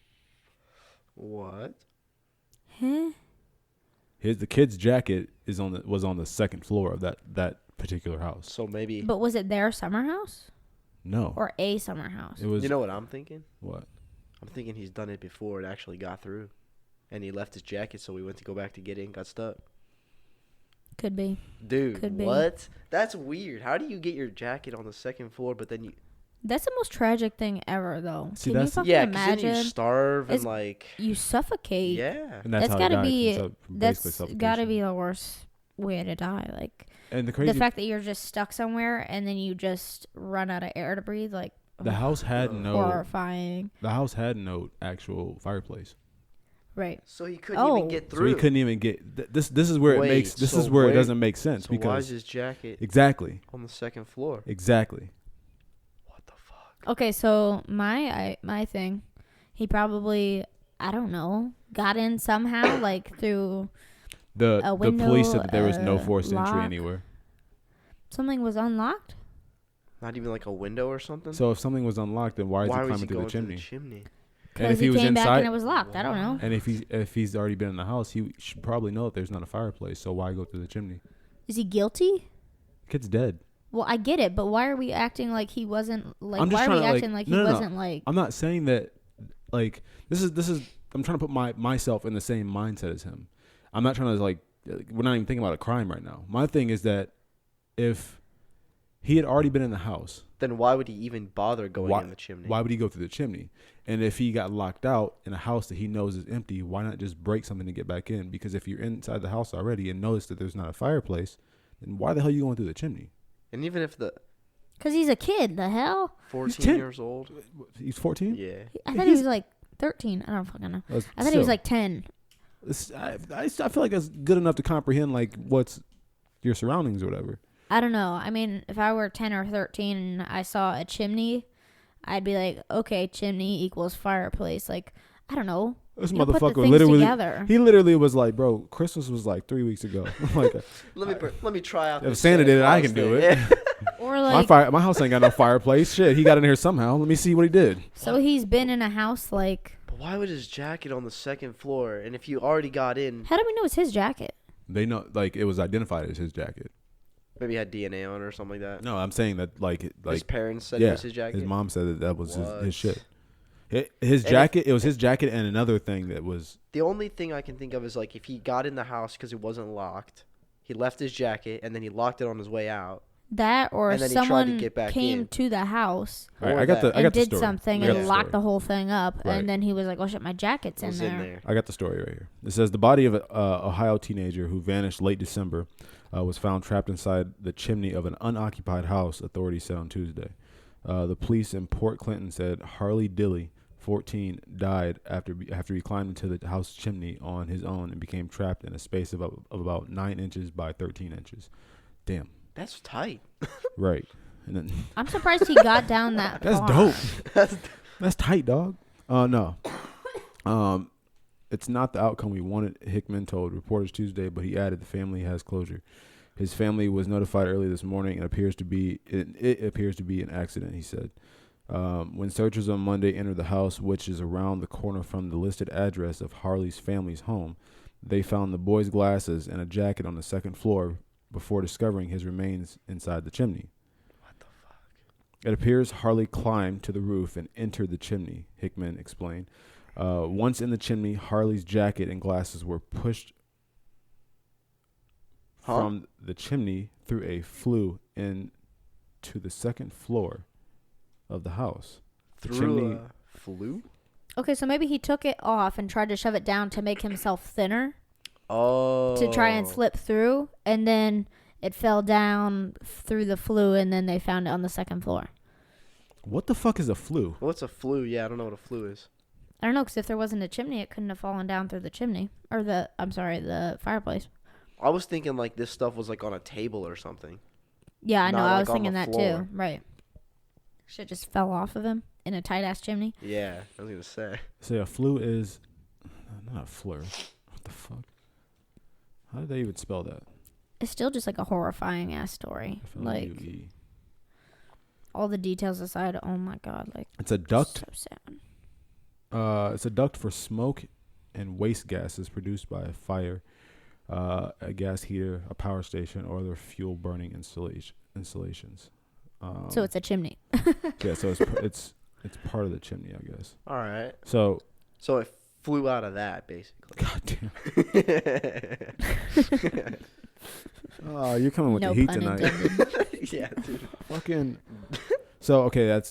What? Huh? The kid's jacket was on the second floor of that particular house. So maybe. But was it their summer house No, or a summer house? it was You know what I'm thinking? what? I'm thinking he's done it before it actually got through. And he left his jacket, so we went to go back to get it and got stuck. Could be. Dude, Could be. what? That's weird. How do you get your jacket on the second floor, but then you... That's the most tragic thing ever, though. See, Can you that's- fucking Yeah, because then imagine? you starve and It's- like... You suffocate. Yeah. And that's how he gotta died, be. from basically That's suffocation. gotta be the worst way to die. Like And the crazy, the fact that you're just stuck somewhere and then you just run out of air to breathe. Like the house had no horrifying. actual fireplace. Right. So he couldn't even Oh. get So through. he couldn't even get this is where it Wait, makes this so is where it wait- doesn't make sense So why is because his jacket exactly on the second floor? exactly What the fuck? Okay, so my thing, he probably I don't know, got in somehow, like through The window, police said that there was no forced entry lock. anywhere. something was unlocked. Not even like a window or something. So if something was unlocked, then why is he was climbing he through going the through chimney? the chimney? And Because if he he was came back and inside, it was locked. I don't know. and if he's already been in the house, he should probably know that there's not a fireplace. So why go through the chimney? Is he guilty? Kid's dead. Well, I get it, but why are we acting like he wasn't like? I'm just Why are trying we to, acting like he no. wasn't like? I'm not saying that. Like this is. I'm trying to put myself in the same mindset as him. I'm not trying to like. We're not even thinking about a crime right now. My thing is that if he had already been in the house, Then why would he even bother going Why- in the chimney? why would he go through the chimney? And if he got locked out in a house that he knows is empty, why not just break something to get back in? Because if you're inside the house already and notice that there's not a fireplace, then why the hell are you going through the chimney? And even if the Because he's a kid. The hell? 14 10. years old, He's 14. yeah. I thought he was like 13. I don't fucking know. I thought he was like 10. I feel like that's good enough to comprehend like what's your surroundings or whatever. I don't know. I mean, if I were 10 or 13 and I saw a chimney, I'd be like, okay, chimney equals fireplace. Like, I don't know. This You know, put the motherfucker things literally, together. he literally was like, bro, Christmas was like 3 weeks ago. Like, Let me try out. if this Santa did it, I Claus can do thing. it. Or like, My house ain't got no fireplace. Shit, he got in here somehow. Let me see what he did. so he's been in a house like, But why would his jacket on the second floor? And if you already got in, how do we know it's his jacket? They know, like, it was identified as his jacket. maybe he had DNA on it or something like that. No, I'm saying that, like His parents said it yeah, was his jacket. his mom said that was What? his shit. His jacket, it was his jacket, and another thing that was. The only thing I can think of is like if he got in the house because it wasn't locked, he left his jacket and then he locked it on his way out. That or And then he tried to someone get back came in. to the house All right, Or I got that. the and did story. something I got and the locked story. the whole thing up. Right. And then he was like, oh shit, my jacket's It in was there. in there. I got the story right here. It says the body of an Ohio teenager who vanished late December was found trapped inside the chimney of an unoccupied house, authorities said on Tuesday. The police in Port Clinton said Harley Dilly, 14, died after he climbed into the house chimney on his own and became trapped in a space of about 9 inches by 13 inches. Damn. That's tight. Right. And then I'm surprised he got down that that's far. dope. That's tight, dog. No. It's not the outcome we wanted, Hickman told reporters Tuesday, but he added the family has closure. His family was notified early this morning and it appears to be an accident, he said. When searchers on Monday entered the house, which is around the corner from the listed address of Harley's family's home, they found the boy's glasses and a jacket on the second floor before discovering his remains inside the chimney. What the fuck? It appears Harley climbed to the roof and entered the chimney, Hickman explained. Once in the chimney, Harley's jacket and glasses were pushed from the chimney through a flue into the second floor of the house. The Through chimney, a flue? Okay, so maybe he took it off and tried to shove it down to make himself thinner Oh. to try and slip through, and then it fell down through the flue, and then they found it on the second floor. what the fuck is a flue? What's a flue? Yeah, I don't know what a flue is. I don't know, because if there wasn't a chimney, it couldn't have fallen down through the chimney. Or the fireplace. I was thinking like this stuff was like on a table or something. Yeah, I know. Not, I like, was on thinking the that floor. too. Right. Shit just fell off of him in a tight ass chimney. Yeah, I was gonna say. Say a flue is not a fleur. What the fuck? How did they even spell that? It's still just like a horrifying ass story. Like, F-L-U-E. all the details aside, oh my god, like, It's a duct. so sad. It's a duct for smoke and waste gases produced by a fire, a gas heater, a power station, or other fuel burning installations. So it's a chimney. Yeah, so it's part of the chimney, I guess. All right. So So it flew out of that basically. goddamn. Oh, you're coming with No the heat pun tonight. intended. Yeah, dude. Fucking. So okay, that's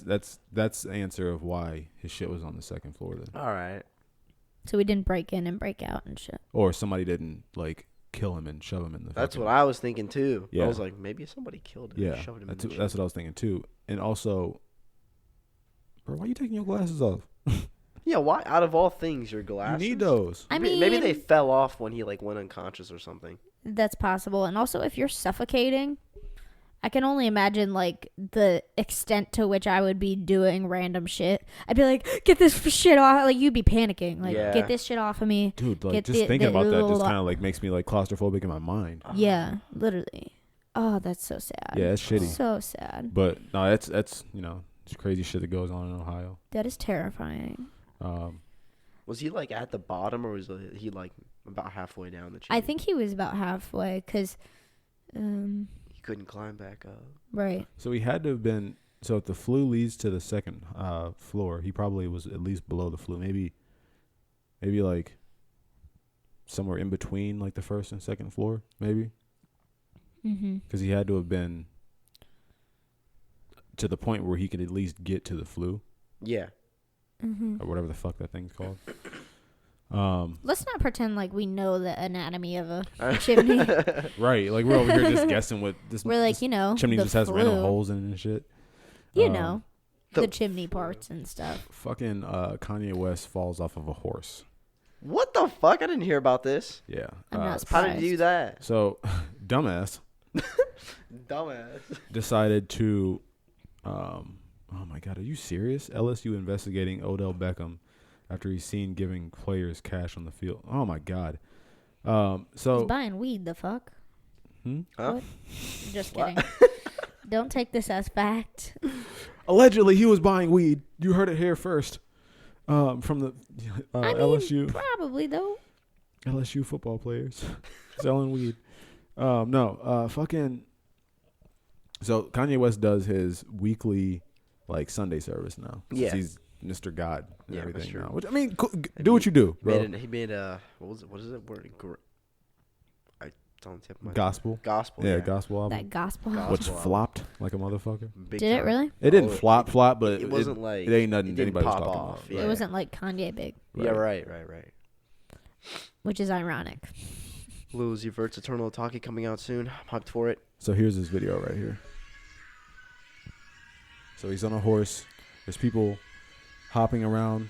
the answer of why his shit was on the second floor then, All right. So we didn't break in and break out and shit. or somebody didn't like kill him and shove him in the. That's fucking- what I was thinking too. Yeah. I was like, maybe somebody killed him. Yeah, and shoved him that's in the what I was thinking too. And also, bro, why you taking your glasses off? Yeah, why? Out of all things, your glasses. You need those. I mean, maybe they fell off when he like went unconscious or something. that's possible. And also, if you're suffocating, I can only imagine like the extent to which I would be doing random shit. I'd be like, get this shit off. Like you'd be panicking. Like Yeah. get this shit off of me. Dude, like Get just the- thinking the about that just little- kind of like makes me like claustrophobic in my mind. Yeah, literally. Oh, that's so sad. Yeah, it's shitty. So sad. But no, that's it's crazy shit that goes on in Ohio. That is terrifying. Was he like at the bottom, or was he like about halfway down the chimney? I think he was about halfway because, he couldn't climb back up. right. So he had to have been. So if the flue leads to the second floor, he probably was at least below the flue. Maybe like somewhere in between, like the first and second floor, maybe. Mm-hmm. Because he had to have been to the point where he could at least get to the flue Yeah. Mm-hmm. or whatever the fuck that thing's called. Let's not pretend like we know the anatomy of a chimney. Right, like we're over here just guessing what this. We're like, this you know, chimney the just has random flue. holes in it and shit. You Um, know, the the chimney parts and stuff. Fucking Kanye West falls off of a horse. What the fuck? I didn't hear about this. Yeah. I'm not How surprised. did he do that? So, dumbass Dumbass. decided to. Oh my god, are you serious? LSU investigating Odell Beckham after he's seen giving players cash on the field. Oh my god. He's So. buying weed. The fuck? Huh? What? Just kidding. Don't take this as fact. Allegedly, he was buying weed. You heard it here first. From the I mean, LSU probably though. LSU football players selling weed. Fucking. So Kanye West does his weekly, like Sunday service now. Since Yeah. he's Mr. God and Yeah, everything Mr. now. Which I mean, do what you do, bro. He made a what is it word? I don't tip my Gospel. gospel. Yeah, gospel album. That gospel. Gospel. Which album. flopped like a motherfucker. Big Did it time. really? It didn't Oh, flop, but It wasn't like it ain't nothing it didn't anybody was pop talking off. about. Yeah. It wasn't like Kanye big, Yeah, right. which is ironic. Lil Uzi Vert's Eternal Talkie coming out soon. I'm hyped for it. So here's this video right here. So he's on a horse. There's people hopping around.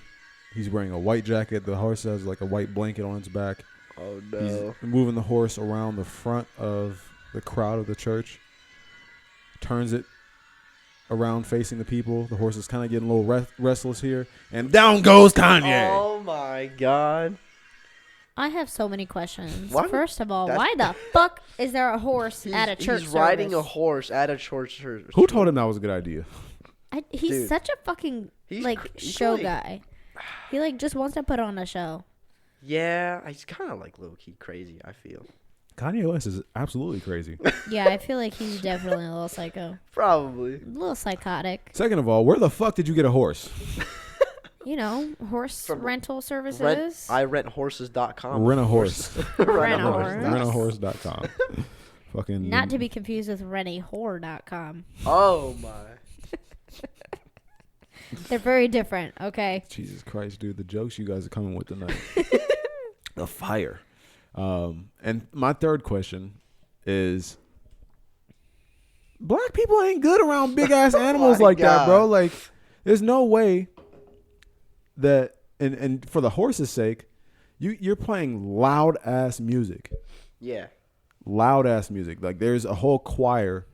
He's wearing a white jacket. The horse has like a white blanket on its back. Oh He's moving the horse around the front of the crowd of the church. Turns it around facing the people. The horse is kind of getting a little restless here. And down goes Kanye. Oh my god. I have so many questions. Why- First of all, that's- why the fuck is there a horse at a church He's riding a service? horse at a church service. Who told him that was a good idea? He's Dude. such a fucking He's like he's show like- guy. He like just wants to put on a show. Yeah, he's kind of like low key crazy. I feel Kanye West is absolutely crazy. Yeah, I feel like he's definitely a little psycho, probably. a little psychotic. Second of all, where the fuck did you get a horse? You know, horse From rental services. I renthorses.com. Rent a horse. Rent a horse. Rentahorse.com. Fucking. Not to be confused with rentahorror.com. Oh my. They're very different, okay? Jesus Christ, dude, the jokes you guys are coming with tonight. The fire. And my third question is, black people ain't good around big ass animals my like that, God. bro. Like, there's no way that, and for the horse's sake, you're playing loud ass music. Yeah. Loud ass music. Like, there's a whole choir.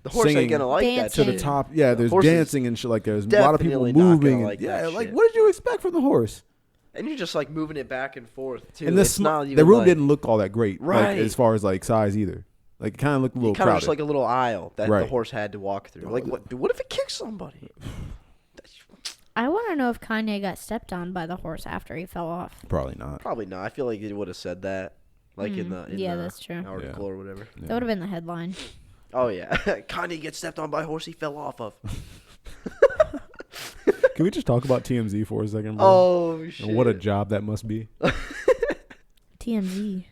The horse singing ain't gonna like that Dancing. to shit. the top. Yeah, there's horse is dancing and shit. Like, there's a lot of people definitely not gonna moving. like And, that yeah, like, shit. what did you expect from the horse? And you're just like moving it back and forth too. And It's not the even room like, didn't look all that great, like, Right. as far as like size either. Like, it kind of looked a little kind of crowded. just like a little aisle that the Right. horse had to walk through. Like what? What if it kicks somebody? I want to know if Kanye got stepped on by the horse after he fell off. Probably not. Probably not. I feel like it would have said that, like in Yeah, the that's true. article Yeah. or whatever. That would have been the headline. Oh yeah, Kanye gets stepped on by a horse he fell off of. Can we just talk about TMZ for a second, bro? Oh shit! And what a job that must be. TMZ.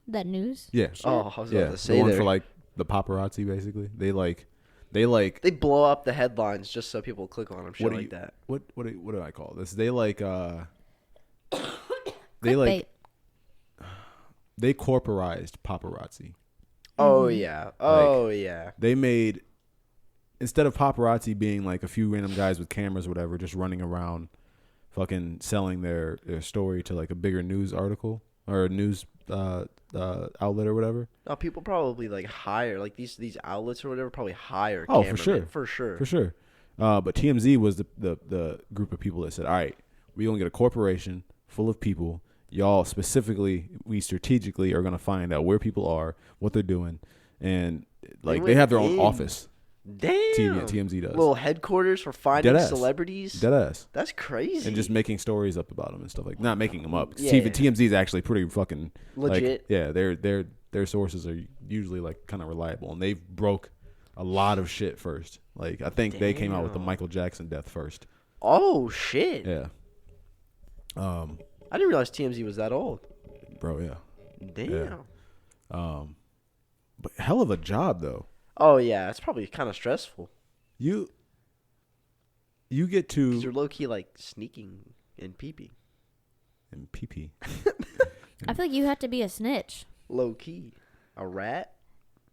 That news? Yeah. Oh, I was Yeah. about to The say one there. for like the paparazzi, basically. They They blow up the headlines just so people click on them. Shit what do like you, that. what do I call this? They like Clickbait. they corporized paparazzi. Oh yeah. Oh yeah. They made, instead of paparazzi being like a few random guys with cameras or whatever just running around fucking selling their story to like a bigger news article or a news outlet or whatever. No, people probably like hire like these outlets or whatever probably hire. Oh, for cameramen, sure. for sure. For sure. But TMZ was the group of people that said, all right, we're going to get a corporation full of people. Y'all specifically, we strategically are going to find out where people are, what they're doing. And like they went have their own in. office. Damn. TMZ does. Little headquarters for finding Deadass. celebrities. Deadass. That's crazy. And just making stories up about them and stuff like not making them up. Yeah. TMZ is actually pretty fucking Legit. Like, yeah, their sources are usually like kind of reliable, and they've broke a lot of shit first. Like I think they came out with the Damn. Michael Jackson death first. Oh shit. Yeah. I didn't realize TMZ was that old. Bro, yeah. Damn. But hell of a job though. Oh yeah, it's probably kind of stressful. You get to Because you're low key like sneaking and peeping. and PP. I feel like you have to be a snitch. Low key. A rat?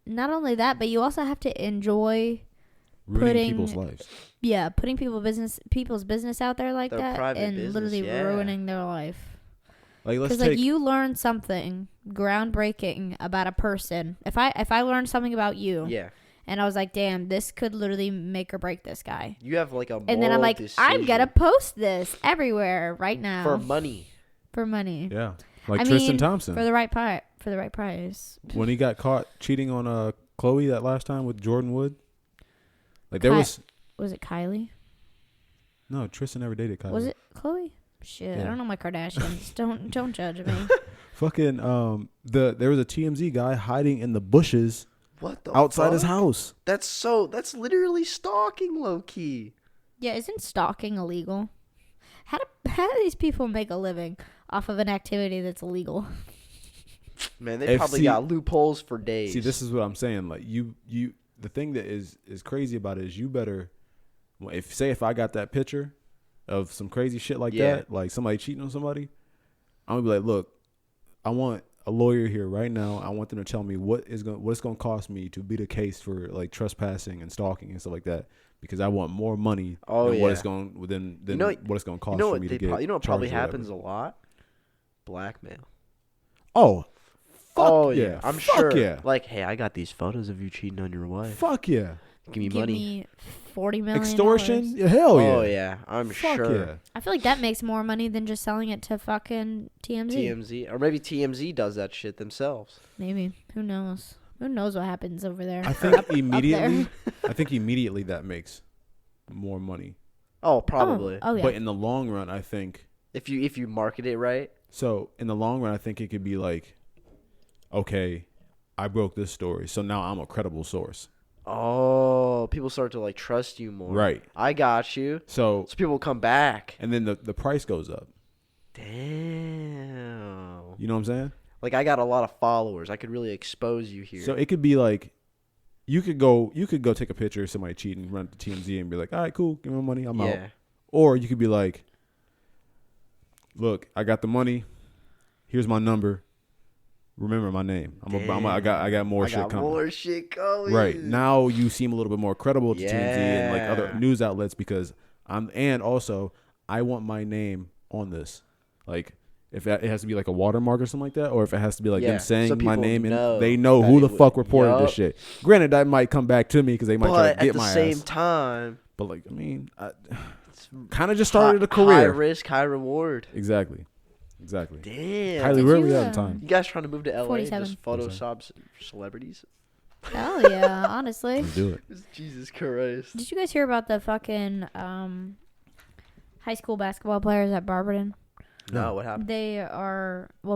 Not only that, but you also have to enjoy, Ruining Putting- people's lives. putting people's business out there like Their that, private and business, literally yeah. ruining their life. Like let's Because take like you learn something groundbreaking about a person. If I learned something about you, Yeah. and I was like, damn, this could literally make or break this guy. You have like a moral And then I'm like, I'm gonna decision post this everywhere right now for money. for money. yeah. Like I Tristan mean, Thompson. for the right price. When he got caught cheating on Chloe that last time with Jordan Wood. Like there Ky- was it Kylie? no Tristan never dated Kylie. Was it Chloe? Shit, Yeah. I don't know my Kardashians. don't judge me. Fucking there was a TMZ guy hiding in the bushes What the outside his fuck? house. That's literally stalking, low key. Yeah, isn't stalking illegal? How do these people make a living off of an activity that's illegal? Man, they If- probably see- got loopholes for days. See, this is what I'm saying. Like you the thing that is crazy about it is you better if I got that picture of some crazy shit like Yeah. that, like somebody cheating on somebody, I'm gonna be like, look, I want a lawyer here right now. I want them to tell me what it's gonna cost me to beat a case for like trespassing and stalking and stuff like that, because I want more money Oh, than what yeah. it's going than You know- what it's gonna cost you know for what me they to get. you know what probably charged or happens whatever. a lot? Blackmail. Oh, fuck oh yeah, I'm fuck sure. yeah, Like, hey, I got these photos of you cheating on your wife. fuck yeah, Give me Give money. me $40 million. extortion, yeah, hell yeah, Oh yeah, I'm fuck sure. yeah. I feel like that makes more money than just selling it to fucking TMZ. TMZ, or maybe TMZ does that shit themselves. Maybe. Who knows? Who knows what happens over there? I think Up there. immediately that makes more money. Oh, probably. Oh yeah. But in the long run, I think If you market it right. so. In the long run, I think it could be like, okay, I broke this story, so now I'm a credible source. Oh, people start to like trust you more. Right. I got you. So So people will come back. and then the price goes up. Damn. You know what I'm saying? Like I got a lot of followers. I could really expose you here. So it could be like, you could go take a picture of somebody cheating, run it to TMZ, and be like, all right, cool, give me my money, I'm out. yeah. Or you could be like, look, I got the money. Here's my number. Remember my name. I got more I shit got coming. more shit coming. Right. Now you seem a little bit more credible to TMZ and like other Yeah. news outlets, because and also I want my name on this. Like if it has to be like a watermark or something like that, or if it has to be like Yeah, them saying so my people name and know they know that who it the would- fuck reported this Yup. shit. Granted, that might come back to me because they might try But to get at the my same ass. time, But like, I mean, I kind of just started a high career. risk, high reward. Exactly. Damn. Kylie, Did where you, we at in time? You guys trying to move to LA? 47. Just Photoshop celebrities? Hell yeah, honestly. Let's do it. Jesus Christ. Did you guys hear about the fucking high school basketball players at Barberton? No, what happened?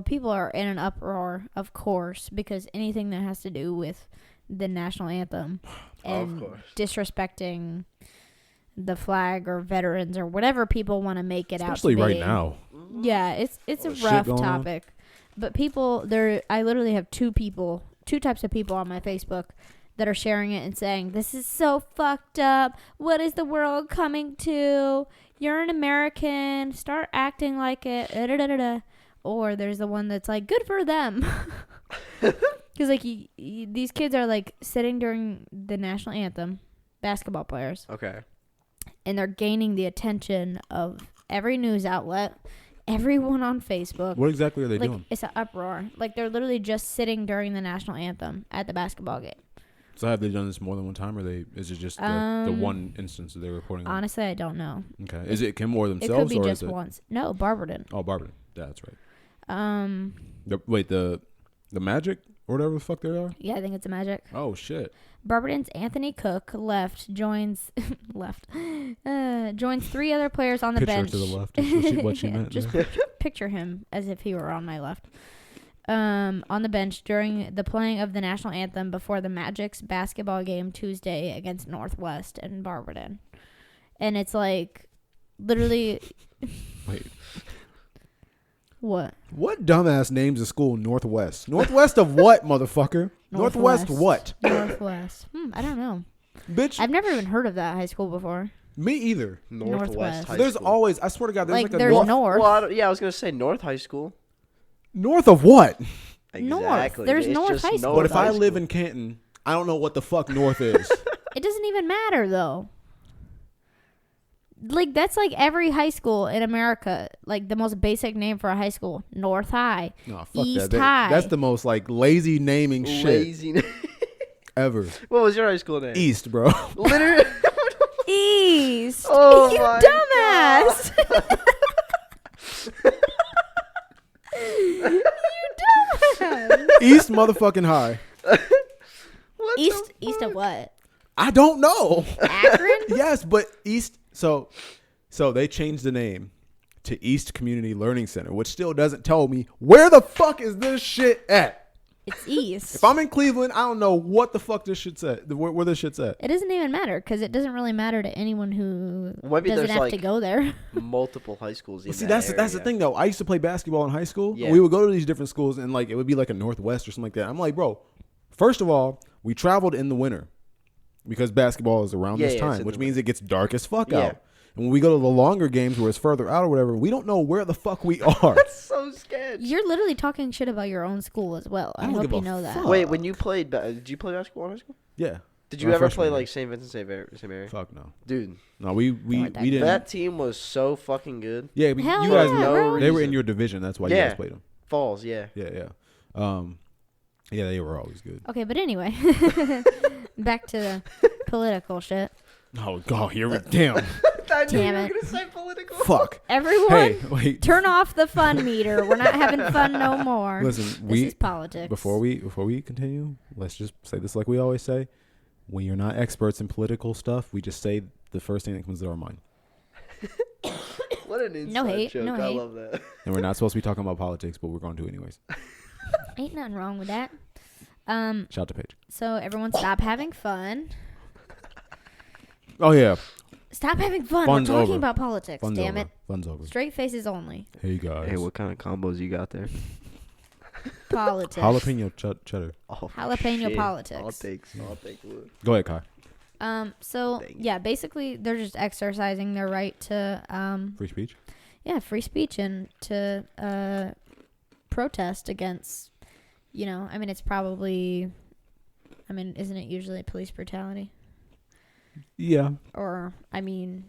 People are in an uproar, of course, because anything that has to do with the national anthem and course. disrespecting the flag or veterans or whatever people want to make it Especially out to right be. now. Yeah, it's a Shit rough going on. topic. But I literally have two types of people on my Facebook that are sharing it and saying, this is so fucked up. What is the world coming to? You're an American. Start acting like it. Da, da, da, da. Or there's the one that's like, good for them. Because like these kids are like sitting during the national anthem, basketball players, Okay. and they're gaining the attention of every news outlet, everyone on Facebook. What exactly are they Like, doing? it's an uproar. Like, they're literally just sitting during the national anthem at the basketball game. So have they done this more than one time, or is it just the one instance that they're reporting on? Honestly, I don't know. Okay. Is it Kim Moore It themselves, could be or just is it? once. No, Barberton. Oh, Barberton. That's right. Um, The Magic or whatever the fuck they are. yeah, I think it's a Magic. Oh shit. Barberton's Anthony Cook joins 3 other players on the Picture bench. to the left. Is what she Yeah, meant. just picture him as if he were on my left. On the bench during the playing of the national anthem before the Magic's basketball game Tuesday against Northwest and Barberton. And it's like, literally, Wait. what? What dumbass names a school Northwest? Northwest of what, motherfucker? Northwest what? Northwest. I don't know. Bitch, I've never even heard of that high school before. me either. Northwest. High There's School. always, I swear to God, there's Like, like, a there's north. North. Well, I was gonna say North High School. North of what? North. Exactly. There's It's North just High School. But if High I live School. in Canton, I don't know what the fuck North is. It doesn't even matter, though. Like, that's like every high school in America. Like, the most basic name for a high school. North High. No, fuck East that. High. That's the most like lazy naming shit Lazy. ever. What was your high school name? East, bro. Literally. East. Oh you my dumbass. You dumbass. East motherfucking high. What East of what? I don't know. Akron? Yes, but East. So they changed the name to East Community Learning Center, which still doesn't tell me where the fuck is this shit at. It's East. If I'm in Cleveland, I don't know what the fuck this shit's at. Where this shit's at. It doesn't even matter because it doesn't really matter to anyone who Maybe doesn't there's, have like, to go there. multiple high schools in See, that that's the area. thing though. I used to play basketball in high school. Yeah. And we would go to these different schools, and like it would be like a Northwest or something like that. I'm like, bro, first of all, we traveled in the winter because basketball is around Yeah, this yeah, it's time, in which the means it gets dark as fuck Yeah. out. And when we go to the longer games where it's further out or whatever, we don't know where the fuck we are. So sketch. You're literally talking shit about your own school as well. I don't hope give you a know that. fuck. Wait, when you played, did you play basketball in high school? Yeah. Did you My ever freshman play year. like St. Vincent, St. Mary? Fuck no. Dude, No, we like that. didn't. that team was so fucking good. Yeah, but Hell you guys yeah, bro. they were in your division. That's why you Yeah. guys played them. Falls, yeah. Yeah. Yeah, they were always good. Okay, but anyway, back to the political shit. Oh god, here we damn. I knew Damn you were it. gonna say political. Fuck. Everyone, Hey, wait. turn off the fun meter. We're not having fun no more. Listen, this is politics. before we continue, let's just say this like we always say. When you're not experts in political stuff, we just say the first thing that comes to our mind. What an inside No hate, joke. no I hate. love that. And we're not supposed to be talking about politics, but we're going to anyways. Ain't nothing wrong with that. Shout out to Paige. So everyone, stop having fun. Oh yeah, Stop having fun. Fun's We're talking over. about politics. fun's Damn over. it. Fun's over. Straight faces only. Hey guys. Hey, what kind of combos you got there? Politics. Jalapeno cheddar. Oh, Jalapeno shit. politics. I'll take one. Go ahead, Kai. So Dang. yeah, basically they're just exercising their right to Free speech. free speech and to protest against, I mean, it's probably, isn't it usually police brutality? Yeah. Or, I mean,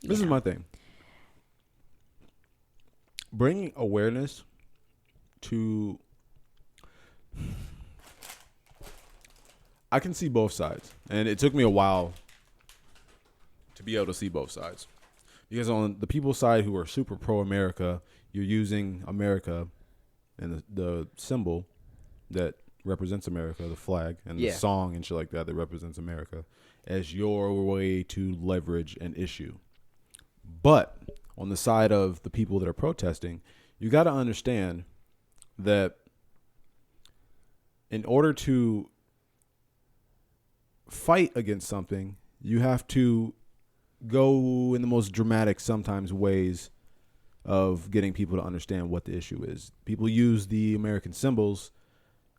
This is my thing. Bringing awareness to. I can see both sides, and it took me a while to be able to see both sides, because on the people's side who are super pro-America, you're using America and the symbol that represents America, the flag, and the Yeah. song and shit like that represents America, as your way to leverage an issue. But on the side of the people that are protesting, you got to understand that in order to fight against something, you have to go in the most dramatic sometimes ways of getting people to understand what the issue is. People use the American symbols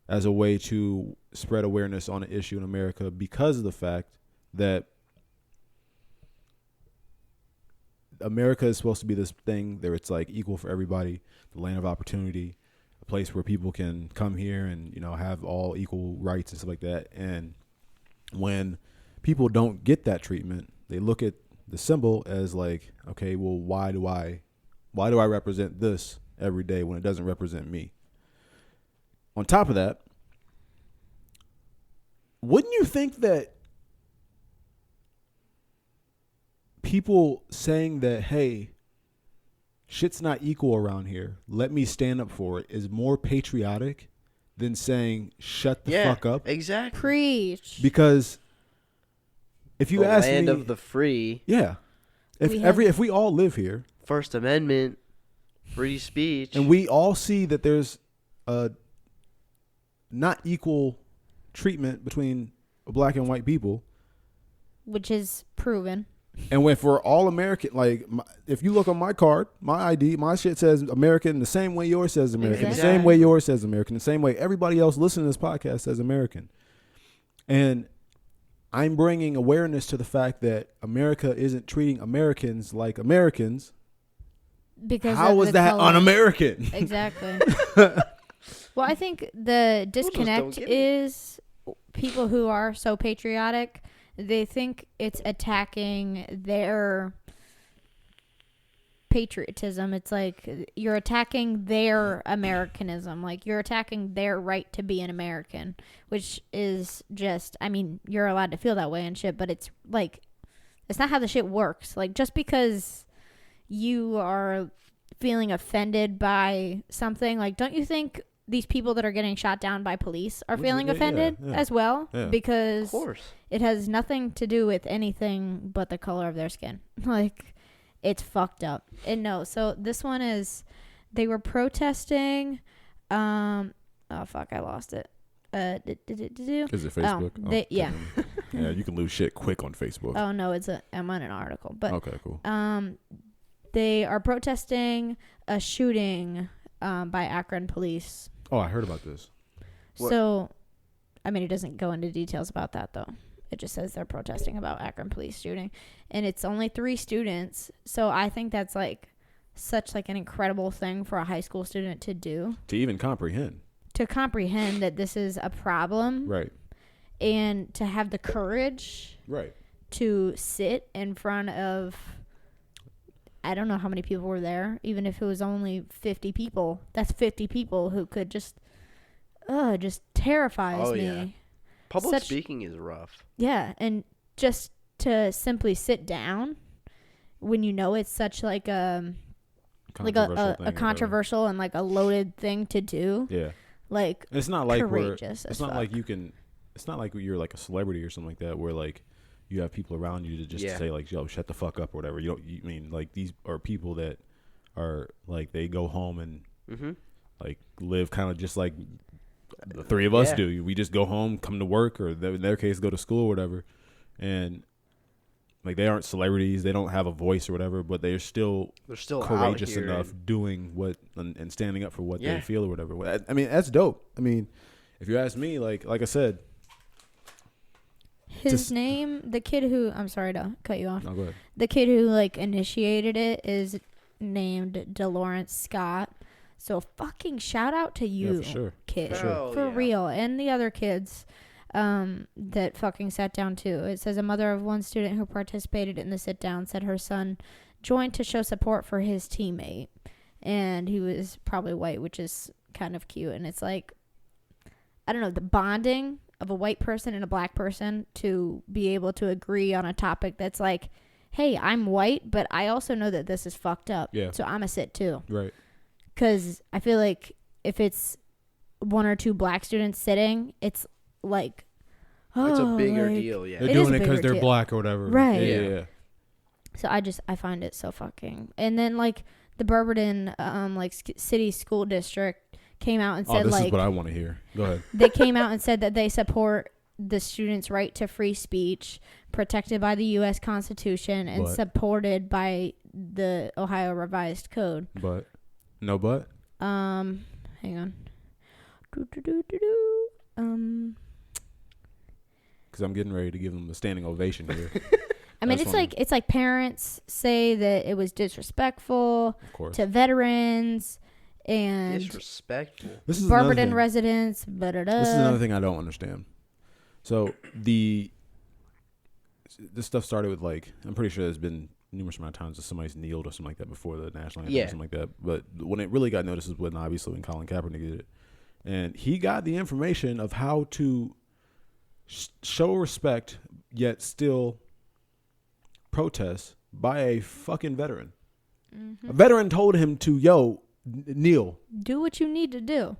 as a way to spread awareness on an issue in America because of the fact that America is supposed to be this thing that it's like equal for everybody, the land of opportunity, a place where people can come here and, have all equal rights and stuff like that. And when people don't get that treatment, they look at the symbol as like, okay, well, why do I Why do I represent this every day when it doesn't represent me? On top of that, wouldn't you think that people saying that, hey, shit's not equal around here, let me stand up for it, is more patriotic than saying shut the fuck up? Exactly. Preach. Because if you The ask land me, of the free, yeah, if we all live here First Amendment, free speech. and we all see that there's a not equal treatment between black and white people, Which is proven. and if we're all American, like if you look on my card, my ID, my shit says American the same way yours says American, the Exactly. same way yours says American, the same way everybody else listening to this podcast says American. And I'm bringing awareness to the fact that America isn't treating Americans like Americans. Because How of was the that color. un-American? Exactly. Well, I think the disconnect get it. is people who are so patriotic, they think it's attacking their patriotism. It's like you're attacking their Americanism. Like you're attacking their right to be an American, which is just, I mean, you're allowed to feel that way and shit, but it's like, it's not how the shit works. Like just because you are feeling offended by something, like don't you think these people that are getting shot down by police are Which- feeling yeah, offended yeah. as well? Yeah. Of Because course. it has nothing to do with anything but the color of their skin. Like it's fucked up. And no, so this one is they were protesting oh fuck, I lost it. Is it Facebook? Yeah. Yeah, you can lose shit quick on Facebook. Oh no, I'm on an article. But Okay, cool. they are protesting a shooting by Akron police. Oh, I heard about this. What- So, I mean, it doesn't go into details about that, though. It just says they're protesting about Akron police shooting. And it's only 3 students. So I think that's, like, such, like, an incredible thing for a high school student to do. To even comprehend. To comprehend that this is a problem. Right. And to have the courage Right. to sit in front of... I don't know how many people were there. Even if it was only 50 people. That's 50 people who could just terrifies me. Yeah. Public Such- speaking is rough. Yeah, and just to simply sit down when you know it's such like a Controversial thing or a whatever. controversial and like a loaded thing to do. Yeah. Like It's not like courageous it's as not fuck. like you can. It's not like you're like a celebrity or something like that, where like you have people around you to just Yeah. say like, "Yo, shut the fuck up" or whatever. You mean like these are people that are like they go home and Mm-hmm. like live kind of just like the 3 of us Yeah. do. We just go home, come to work, or in their case, go to school or whatever, and like they aren't celebrities. They don't have a voice or whatever, but they're still They're still courageous out here enough and- doing what and standing up for what Yeah. they feel or whatever. I mean, that's dope. I mean, if you ask me, like I said, his name, the kid who I'm sorry to cut you off. no, go ahead. The kid who like initiated it is named DeLawrence Scott. So fucking shout out to you, Yeah, for sure. kid, Hell for yeah. real, and the other kids that fucking sat down too. It says a mother of one student who participated in the sit down said her son joined to show support for his teammate, and he was probably white, which is kind of cute. And it's like, I don't know, the bonding of a white person and a black person to be able to agree on a topic that's like, hey, I'm white, but I also know that this is fucked up. Yeah. So I'm a sit too. Right. Because I feel like if it's 1 or 2 black students sitting, it's like, oh, It's a bigger like- deal, yeah. They're It is doing a it because bigger they're deal. black or whatever. Right. Yeah. Yeah. Yeah. So I find it so fucking. And then like the Burberton city school district came out and Oh, said this like is what I want to hear. Go ahead. they came out and said that they support the students' right to free speech, protected by the U.S. Constitution and But- supported by the Ohio Revised Code. But no, but Hang on. because I'm getting ready to give them a standing ovation here. I mean, That's it's like parents say that it was disrespectful Of course. to veterans and Disrespectful. This is another Barberton thing. residents. This is another thing I don't understand. So this stuff started with like, I'm pretty sure there's been numerous amount of times that somebody's kneeled or something like that before the national anthem Yeah. or something like that. But when it really got noticed was when obviously when Colin Kaepernick did it, and he got the information of how to show respect yet still protest by a fucking veteran. A veteran told him to kneel. Do what you need to do.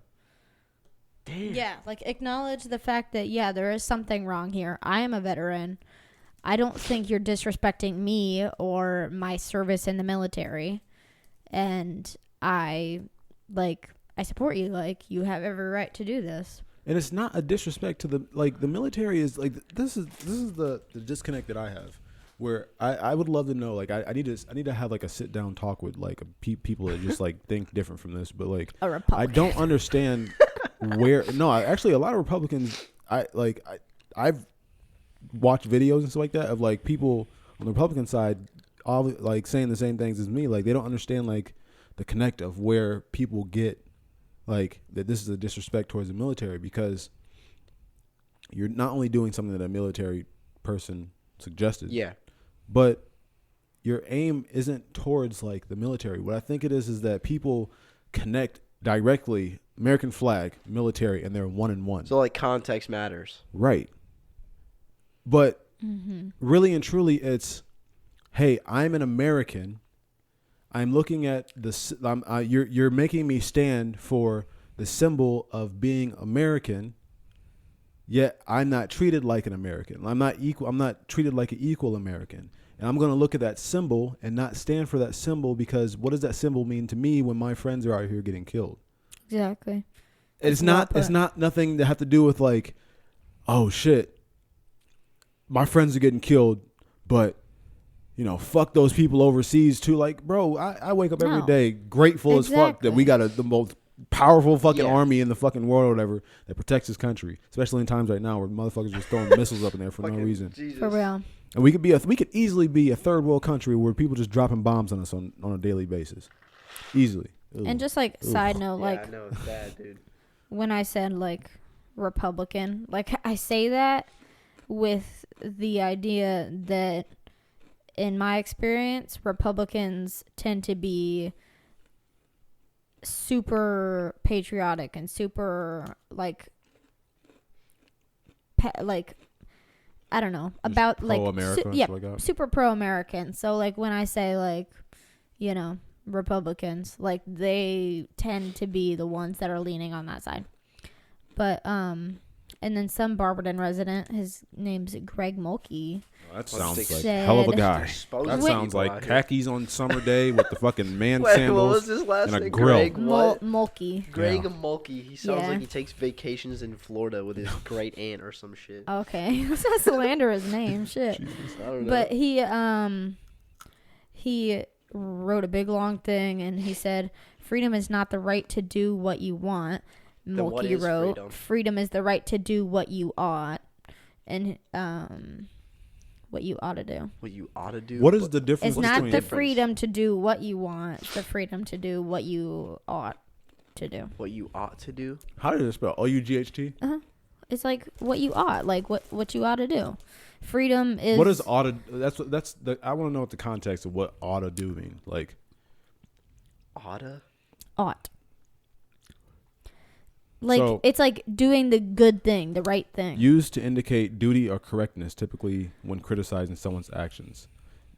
Damn. Yeah, like acknowledge the fact that there is something wrong here. I am a veteran. I don't think you're disrespecting me or my service in the military. And I support you. Like, you have every right to do this. And it's not a disrespect to the military is like, this is the disconnect that I have, where I would love to know, like, I need to have like a sit down talk with like people that just like think different from this, but like A Republican. I don't understand actually a lot of Republicans, I've watched videos and stuff like that of like people on the Republican side all like saying the same things as me. Like, they don't understand like the connect of where people get like that this is a disrespect towards the military, because you're not only doing something that a military person suggested, but your aim isn't towards like the military. What I think it is that people connect directly American flag, military, and they're one and one. So like context matters. Right. But really and truly, it's, hey, I'm an American. I'm looking at you're making me stand for the symbol of being American, yet I'm not treated like an American. I'm not equal. I'm not treated like an equal American. And I'm going to look at that symbol and not stand for that symbol, because what does that symbol mean to me when my friends are out here getting killed? Exactly. It's not nothing to have to do with like, oh shit, my friends are getting killed, but fuck those people overseas too. Like, bro, I wake up every No. day grateful as fuck that we got the most powerful fucking army in the fucking world or whatever that protects this country, especially in times right now where motherfuckers just throwing missiles up in there for no reason. Jesus. For real. And we could easily be a third world country where people just dropping bombs on us on a daily basis. Easily. Ugh. And just like side note, Yeah, like I know it's bad, dude. when I said like Republican, like I say that with the idea that in my experience, Republicans tend to be super patriotic and super like I don't know about like pro-America and stuff like that. super pro-American. So like when I say like Republicans, like they tend to be the ones that are leaning on that side. But and then some Barberton resident, his name's Greg Mulkey. That sounds like said- a hell of a guy. Exposing That people sounds like out here. khakis on summer day with the fucking man Wait, what sandals was his last and a name? grill. Greg what? Mulkey. Greg Yeah. Mulkey. He sounds Yeah. like he takes vacations in Florida with his great aunt or some shit. Okay, let's not slander his name. Shit. I don't know. But he wrote a big long thing and he said, "Freedom is not the right to do what you want." Then what Mulkey is wrote, freedom? "Freedom is the right to do what you ought," and what you ought to do. what you ought to do. What is the difference It's not between the freedom to do what you want; it's the freedom to do what you ought to do. What you ought to do? how did it spell? OUGHT? It's like what you ought, like what you ought to do. Freedom is What is ought to? I want to know what the context of what ought to do mean. Like, Oughta? ought. Like So- it's like doing the good thing, the right thing. used to indicate duty or correctness, typically when criticizing someone's actions.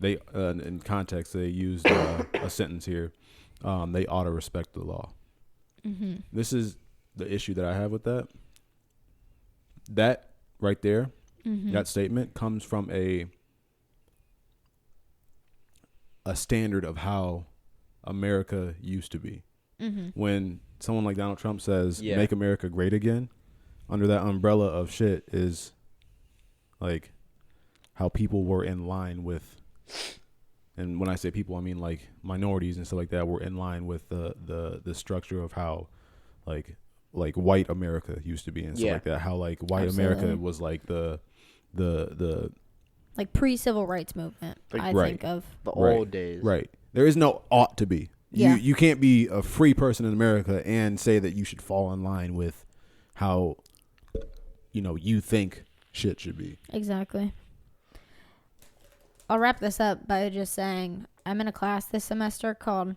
They, in context, they used a sentence here. They ought to respect the law. Mm-hmm. This is the issue that I have with that. That right there, Mm-hmm. that statement comes from a standard of how America used to be. Mm-hmm. When someone like Donald Trump says, Yeah. make America great again, under that umbrella of shit is like how people were in line with, and when I say people, I mean like minorities and stuff like that, were in line with the structure of how like white America used to be and stuff Yeah. like that. How like white Absolutely. America was like the Like pre-civil rights movement, Like, I right. think of. The Right. old days. right. There is no ought to be. Yeah. You can't be a free person in America and say that you should fall in line with how you think shit should be. Exactly. I'll wrap this up by just saying I'm in a class this semester called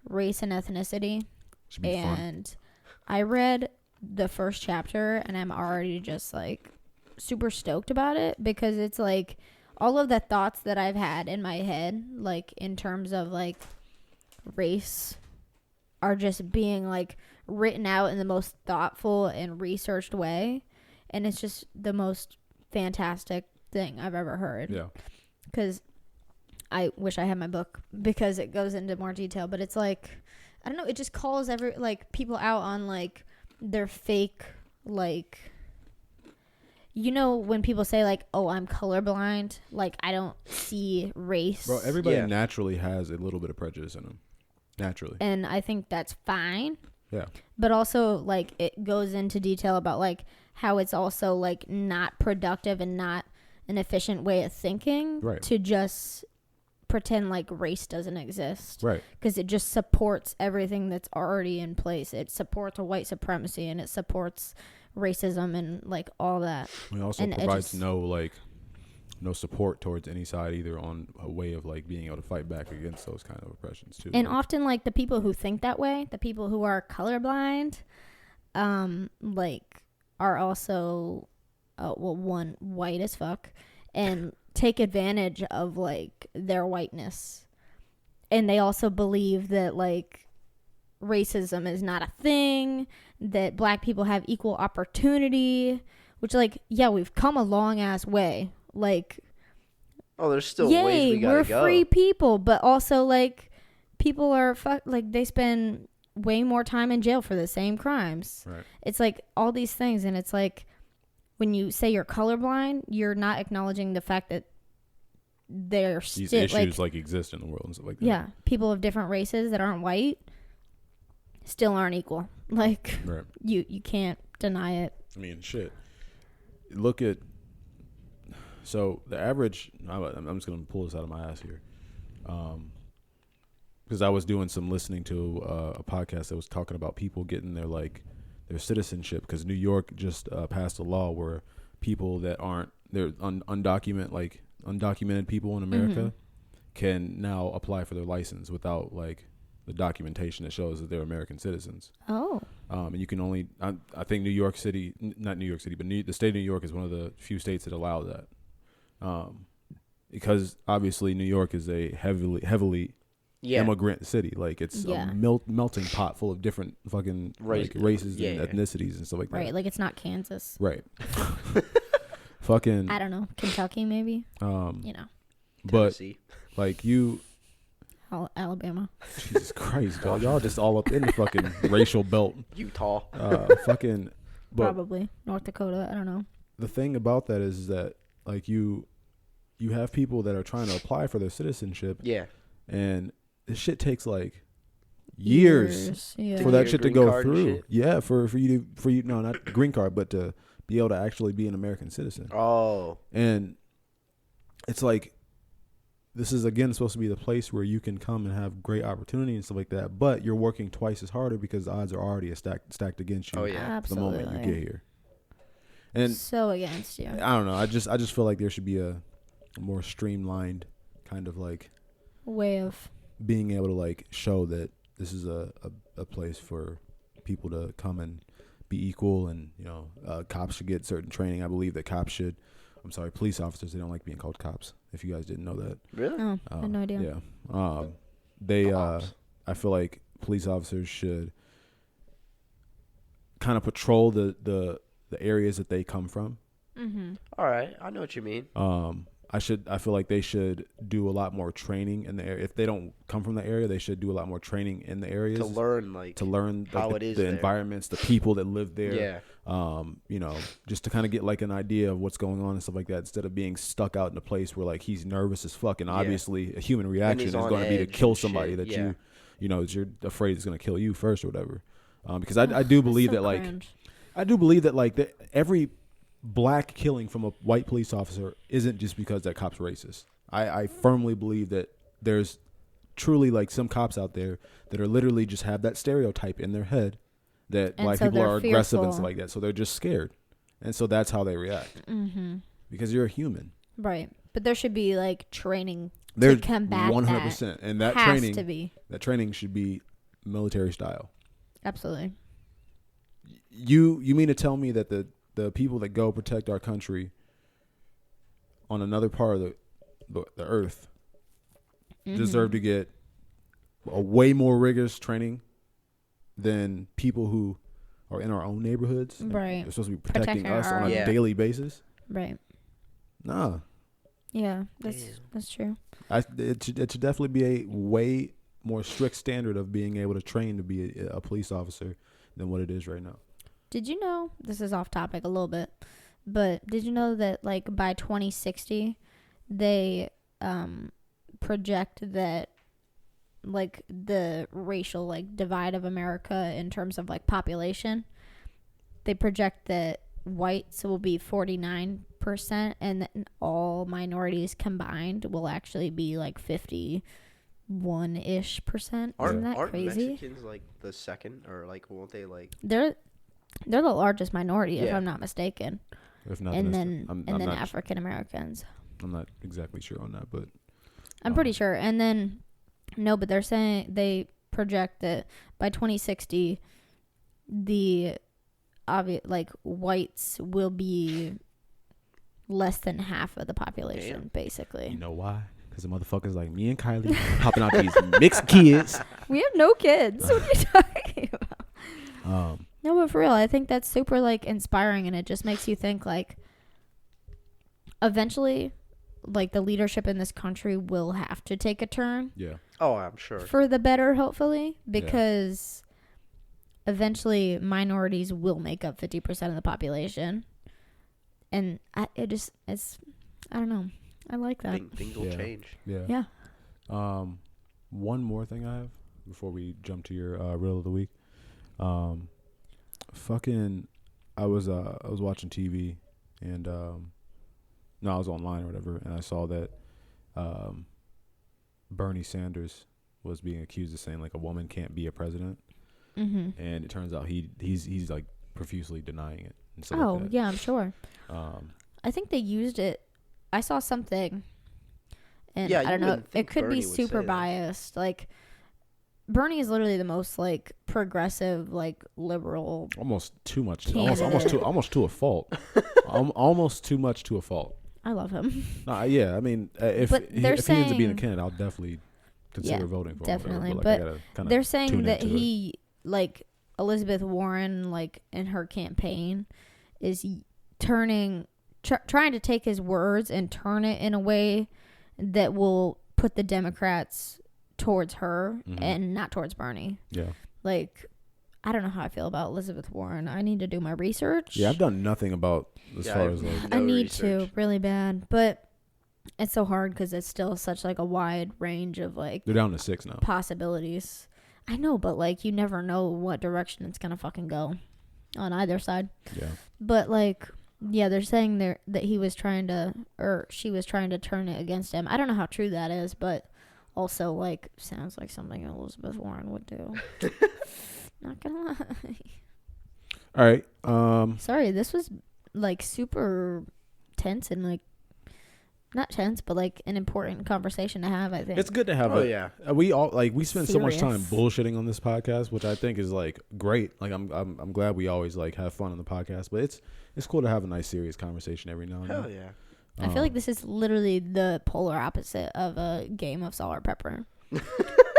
Race and Ethnicity, Should be fun. and I read the first chapter, and I'm already just like super stoked about it because it's like all of the thoughts that I've had in my head, like in terms of like race, are just being like written out in the most thoughtful and researched way, and it's just the most fantastic thing I've ever heard. Yeah. Because I wish I had my book because it goes into more detail, but it's like, I don't know, it just calls people out on like their fake, like, when people say like, oh, I'm colorblind, like I don't see race. Bro, everybody Yeah. naturally has a little bit of prejudice in them. Naturally. And I think that's fine. Yeah. But also like it goes into detail about like how it's also like not productive and not an efficient way of thinking Right. to just pretend like race doesn't exist. Right. Because it just supports everything that's already in place. It supports white supremacy and it supports racism and like all that. It also And it provides just- no support towards any side either on a way of like being able to fight back against those kind of oppressions too. And Like, often like the people who think that way, the people who are colorblind, like are also, one, white as fuck and take advantage of like their whiteness. And they also believe that like racism is not a thing, that black people have equal opportunity, which like, yeah, we've come a long ass way. Like, Oh, there's still ways yay, we gotta we're go. free people, but also like people are like they spend way more time in jail for the same crimes. Right. It's like all these things, and it's like when you say you're colorblind, you're not acknowledging the fact that there's these still issues like exist in the world and stuff like that. yeah, people of different races that aren't white still aren't equal. Like Right. you can't deny it. I mean, shit. Look at. So the average. I'm just gonna pull this out of my ass here, because I was doing some listening to a podcast that was talking about people getting their citizenship, because New York just passed a law where people that aren't undocumented people in America can now apply for their license without like the documentation that shows that they're American citizens. Oh, And you can only, I think New York City, not New York City, but the state of New York is one of the few states that allow that. Because obviously New York is a heavily Yeah. immigrant city. Like it's Yeah. a melting pot full of different fucking like, races and ethnicities and stuff like that. right. Like it's not Kansas. Right. Fucking, I don't know, Kentucky maybe. but Tennessee. like you, Alabama. Jesus Christ, dog, y'all just all up in the fucking racial belt. Utah. Fucking, but Probably North Dakota. I don't know. the thing about that is that like you have people that are trying to apply for their citizenship, Yeah. and this shit takes like years Yeah. for To that get a shit to green go card and through. shit? Yeah, for you no, not green card, but to be able to actually be an American citizen. Oh. And it's like this is again supposed to be the place where you can come and have great opportunity and stuff like that, but you're working twice as harder because the odds are already stacked against you Oh, yeah. the moment you Absolutely. get here. And So against you. I don't know. I just feel like there should be a more streamlined kind of like Way of being able to like show that this is a place for people to come and be equal, and cops should get certain training. I believe that police officers, they don't like being called cops. If you guys didn't know that. Really? oh, I had no idea. Yeah. They Cops. I feel like police officers should kind of patrol the areas that they come from. Mm-hmm. All right. I know what you mean. I feel like they should do a lot more training in the area. If they don't come from the area, they should do a lot more training in the areas To learn, like, how how it is the there. environments, the people that live there. Yeah. Just to kind of get like an idea of what's going on and stuff like that, instead of being stuck out in a place where like he's nervous as fuck, and Yeah. obviously a human reaction is on going to be to edge kill and somebody shit, that yeah. you're afraid is going to kill you first or whatever. Because I do believe So that like cringe. I do believe that like that every black killing from a white police officer isn't just because that cop's racist. I firmly believe that there's truly like some cops out there that are literally just have that stereotype in their head that And black so people they're are aggressive and fearful. stuff like that. So they're just scared. And so that's how they react. Mm-hmm. Because you're a human. Right. But there should be like training There's to combat 100%, and that has training, to be. that training should be military style. Absolutely. You mean to tell me that the people that go protect our country on another part of the earth deserve to get a way more rigorous training than people who are in our own neighborhoods? Right. They're supposed to be protecting Protecting us on our a Yeah. daily basis? Right. Nah. Yeah, Damn. that's true. It should definitely be a way more strict standard of being able to train to be a police officer than what it is right now. Did you know, this is off topic a little bit, but did you know that like by 2060 they project that like the racial like divide of America in terms of like population, they project that whites will be 49% and then all minorities combined will actually be like 51-ish percent. Isn't that Aren't crazy? Mexicans like the second, or like won't they like? They're the largest minority, if Yeah. I'm not mistaken. If not, And I'm then not, African Americans. I'm not exactly sure on that, but I'm pretty sure. And then but they're saying they project that by 2060 the like whites will be less than half of the population. Damn. Basically. you know why? Because the motherfuckers like me and Kylie popping out these mixed kids. We have no kids. What are you talking about? No, but for real, I think that's super like inspiring, and it just makes you think like eventually like the leadership in this country will have to take a turn Yeah. Oh, I'm sure. for the better, hopefully, because eventually minorities will make up 50% of the population. And it's I don't know. I like that. Things will Yeah. change. Yeah. Yeah. One more thing I have before we jump to your riddle of the week. I was watching TV and I was online or whatever, and I saw that Bernie Sanders was being accused of saying like a woman can't be a president, and it turns out he's like profusely denying it. And stuff Oh, like that. yeah, I'm sure. Um, I think they used it. I saw something, and Yeah, I you don't know. wouldn't It think could Bernie be would super say that. biased. Like, Bernie is literally the most like progressive, like liberal. almost too much. Candidate. Almost to a fault. Almost too much to a fault. I love him. Yeah, I mean, if But they're if he ends up being a saying- candidate, I'll definitely consider Yeah, voting for definitely. him. But I gotta kinda They're tune saying that into it. he like Elizabeth Warren, like in her campaign, is trying to take his words and turn it in a way that will put the Democrats towards her and not towards Bernie. Yeah. Like, I don't know how I feel about Elizabeth Warren. I need to do my research. Yeah, I've done nothing about as Yeah, far I've- as like I no need research. to really bad, but it's so hard because it's still such like a wide range of like they're down to 6 now. possibilities. I know, but like you never know what direction it's gonna fucking go on either side. Yeah. But like, yeah, they're saying that he was trying to, or she was trying to turn it against him. I don't know how true that is, but also like sounds like something Elizabeth Warren would do. Not gonna lie. All right. Sorry, this was like super tense and like not tense, but like an important conversation to have. I think It's good to have. Oh, yeah. We all like we spend so much time Serious. bullshitting on this podcast, which I think is like great. Like I'm glad we always like have fun on the podcast, but it's cool to have a nice serious conversation every now and then. Hell yeah. I feel like this is literally the polar opposite of a game of salt or pepper.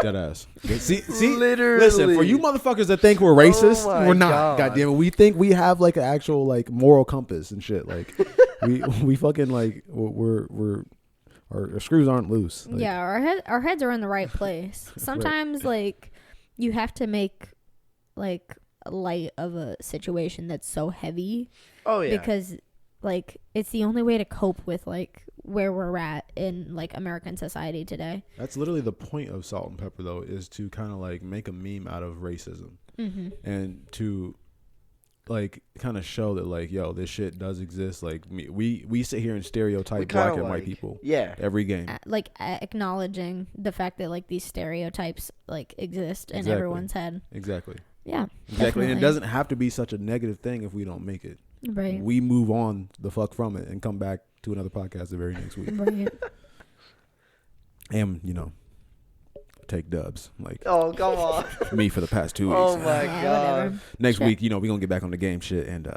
Dead ass. See, Literally. listen, for you motherfuckers that think we're racist, my we're not. God. God damn it, we think we have like an actual like moral compass and shit. Like we fucking like we're our screws aren't loose. Like, Yeah, our heads are in the right place. Sometimes like you have to make like light of a situation that's so heavy Oh yeah. because like it's the only way to cope with like where we're at in like American society today. That's literally the point of Salt and Pepper, though, is to kind of like make a meme out of racism and to like kind of show that like, yo, this shit does exist. Like we sit here and stereotype We black kinda and white like- people Yeah. every game. Acknowledging the fact that like these stereotypes like exist in Exactly. everyone's head. Exactly. Yeah, Exactly. And it definitely. doesn't have to be such a negative thing if we don't make it. Right. we move on the fuck from it and come back to another podcast the very next week. Right. And, you know, take dubs. Like Oh, come on. me for the past 2 weeks. Oh, my Yeah, God. whatever. Next Sure. week, you know, we're going to get back on the game shit. And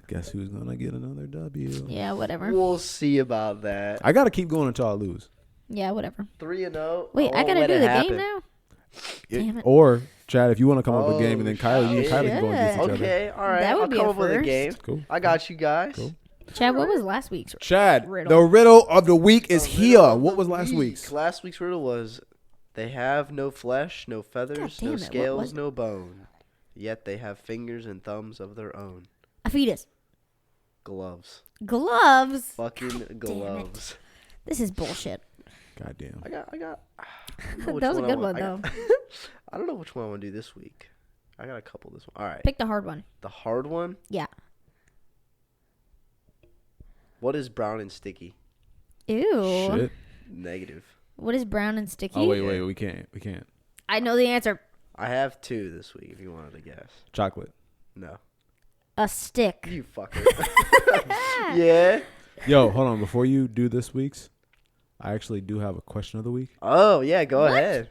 guess who's going to get another W? Yeah, whatever. We'll see about that. I got to keep going until I lose. Yeah, whatever. 3-0. Wait, I gotta do the game now. Damn it. Or, Chad, if you want to come up with a game, and then Oh, Kylie, you and shit. Kylie can go against each other. Okay, all right. That would I'll be come a up with a first. game. Cool. I got you guys. Cool. Chad, what was last week's? Chad, Riddle. the riddle of the week is The here. riddle of What the was last week. week's? Last week's riddle was, they have no flesh, no feathers, God damn no it, what scales, was it? no bone. Yet they have fingers and thumbs of their own. A fetus. Gloves. Gloves. Fucking gloves. This is bullshit. Goddamn. I got. I don't know which That was a I good want- one, I got- though. I don't know which one I want to do this week. I got a couple this one. All right. Pick the hard one. The hard one. Yeah. What is brown and sticky? Ew. Shit. Negative. What is brown and sticky? Oh, wait, we can't. We can't. I know the answer. I have 2 this week if you wanted to guess. Chocolate. No. A stick. You fucker. Yeah. Yo, hold on. Before you do this week's, I actually do have a question of the week. Oh, yeah, go What? ahead.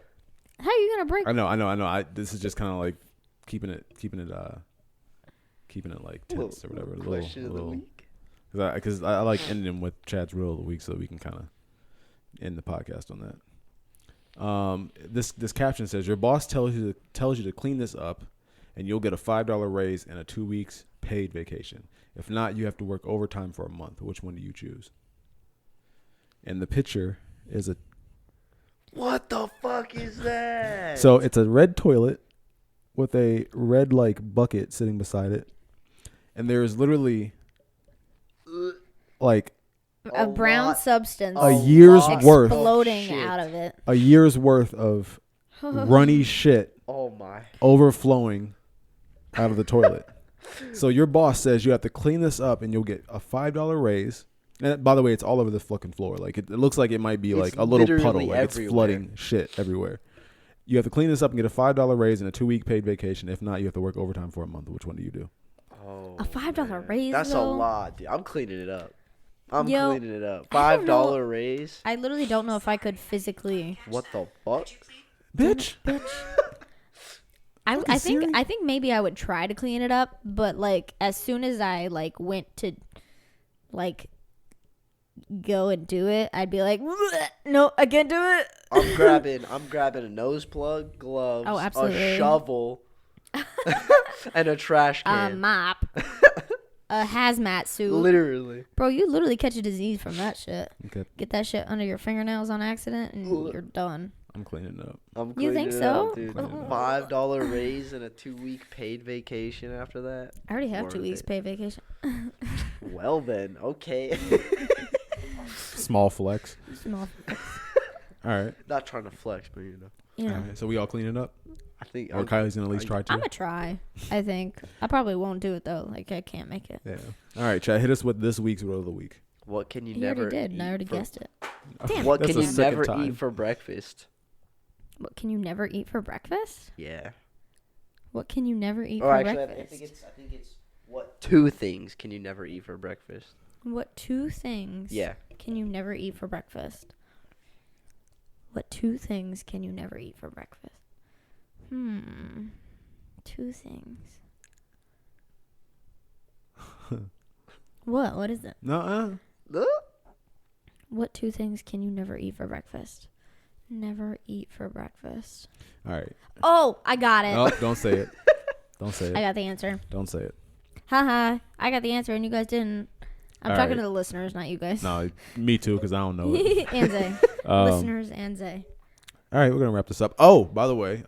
How are you gonna break? I know. This is just kind of like keeping it like tense or whatever. Question of the week. Because I like ending them with Chad's riddle of the week so we can kind of end the podcast on that. This caption says your boss tells you to clean this up, and you'll get a $5 raise and a 2 weeks paid vacation. If not, you have to work overtime for a month. Which one do you choose? And the picture is a What the fuck is that? so it's a red toilet with a red like bucket sitting beside it, and there is literally like A A brown lot. substance a year's lot worth, of exploding shit. out of it. a year's worth of runny shit Oh my. overflowing out of the toilet. So your boss says you have to clean this up and you'll get a $5 raise. And by the way, it's all over the fucking floor. Like it looks like it might be It's like a little literally puddle. Like it's everywhere. flooding shit everywhere. You have to clean this up and get a $5 raise and a 2 week paid vacation. If not, you have to work overtime for a month. Which one do you do? Oh, A $5 man. raise, That's though? a lot, dude. I'm cleaning it up. I'm Yo, cleaning it up. I don't know. $5 raise. I literally don't know if I could physically. What the fuck? Bitch. I think maybe I would try to clean it up, but like as soon as I like went to like go and do it, I'd be like, no, I can't do it. I'm grabbing a nose plug, gloves, Oh, absolutely. a shovel, and a trash A can. mop, a hazmat suit. Literally. Bro, you literally catch a disease from that shit. Okay, Get that shit under your fingernails on accident, and you're done. I'm cleaning it up. I'm You cleaning think it so? up, dude. Cleaning it up. $5 raise and a 2 week paid vacation after that. I already have Worth 2 weeks it. paid vacation. Well then, okay. Small flex. Small, All right. Not trying to flex, but you know. you know. All right. So we all clean it up, I think. or Kylie's gonna at least try to. I'm gonna try. I think I probably won't do it though. Like I can't make it. Yeah. All right, Chad. Hit us with this week's riddle of the week. What can you He never already did, and I eat already for- guessed it. Damn. What That's can the you second never time. eat for breakfast? What can you never eat for breakfast? Yeah. What can you never eat Or for actually, breakfast? I think it's what 2 things can you never eat for breakfast? What 2 things? Yeah. Can you never eat for breakfast? What 2 things can you never eat for breakfast? 2 things. What? What is it? No. What 2 things can you never eat for breakfast? Never eat for breakfast. All right. Oh, I got it. Oh, don't say it. Don't say I it. got the answer. Don't say it. Haha. I got the answer and you guys didn't. I'm All talking right. to the listeners, not you guys. No, me too, because I don't know it. and Zay. Um, Listeners and Zay. All right, we're gonna wrap this up. Oh, by the way,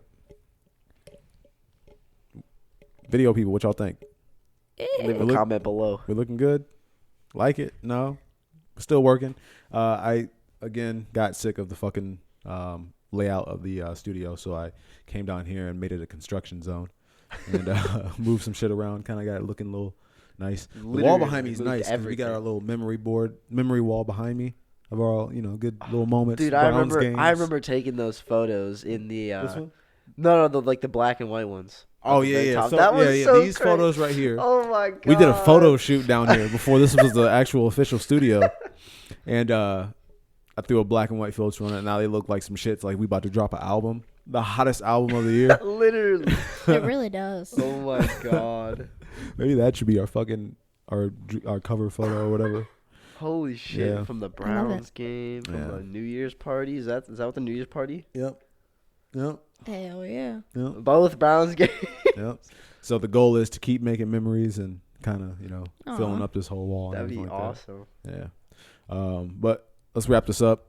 video people, what y'all think? Leave a Look- comment below. We looking good? Like it? No, still working. I again got sick of the fucking layout of the studio, so I came down here and made it a construction zone and moved some shit around. Kind of got it looking a little nice. The wall Literally behind me is moved nice. 'Cause we got everything. our little memory wall behind me of our good little moments. Dude, I Browns remember games. I remember taking those photos in the This one. No, the black and white ones. Oh the yeah, very yeah. top. So, That was yeah. so These crazy. photos right here. Oh my god. We did a photo shoot down here before this was the actual official studio, and I threw a black and white filter on it. And now they look like some shits. Like we about to drop an album, the hottest album of the year. Literally. It really does. Oh my god. Maybe that should be our fucking our cover photo or whatever. Holy shit! Yeah. From the love it. Browns game, from Yeah. the New Year's party. Is that what the New Year's party? Yep. Yep. Hell yeah. Yep. Both Browns games. Yep. So the goal is to keep making memories and kind of filling Aw. up this whole wall. and That'd be everything like awesome. that. Yeah. But let's wrap this up.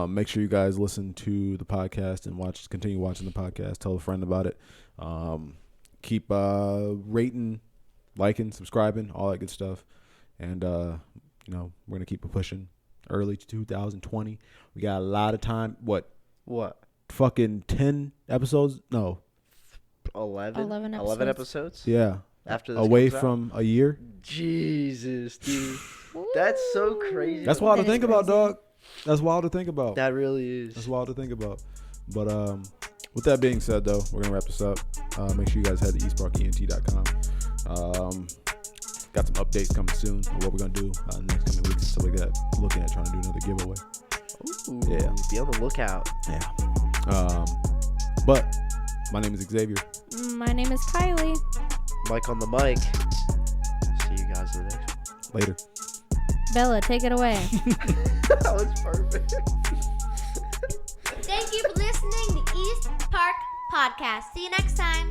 Make sure you guys listen to the podcast and continue watching the podcast. Tell a friend about it. Keep rating, liking, subscribing, all that good stuff. And we're gonna keep it pushing. Early 2020. We got a lot of time. What? Fucking 10 episodes? No. 11? 11 11 episodes. episodes? Yeah. After this Away comes out? from a year. Jesus, dude. That's so crazy. That's wild to That is think about, crazy. dog. That's wild to think about. That really is. That's wild to think about. But with that being said, though, we're gonna wrap this up. Make sure you guys head to eastparkent.com. Got some updates coming soon on what we're gonna do next coming weeks and stuff like that. Looking at trying to do another giveaway. Ooh, Yeah. Be on the lookout. Yeah. But my name is Xavier. My name is Kylie. Mike on the mic. See you guys in the next one. Later. Bella, take it away. That was perfect. Thank you for listening to East Park Podcast. See you next time.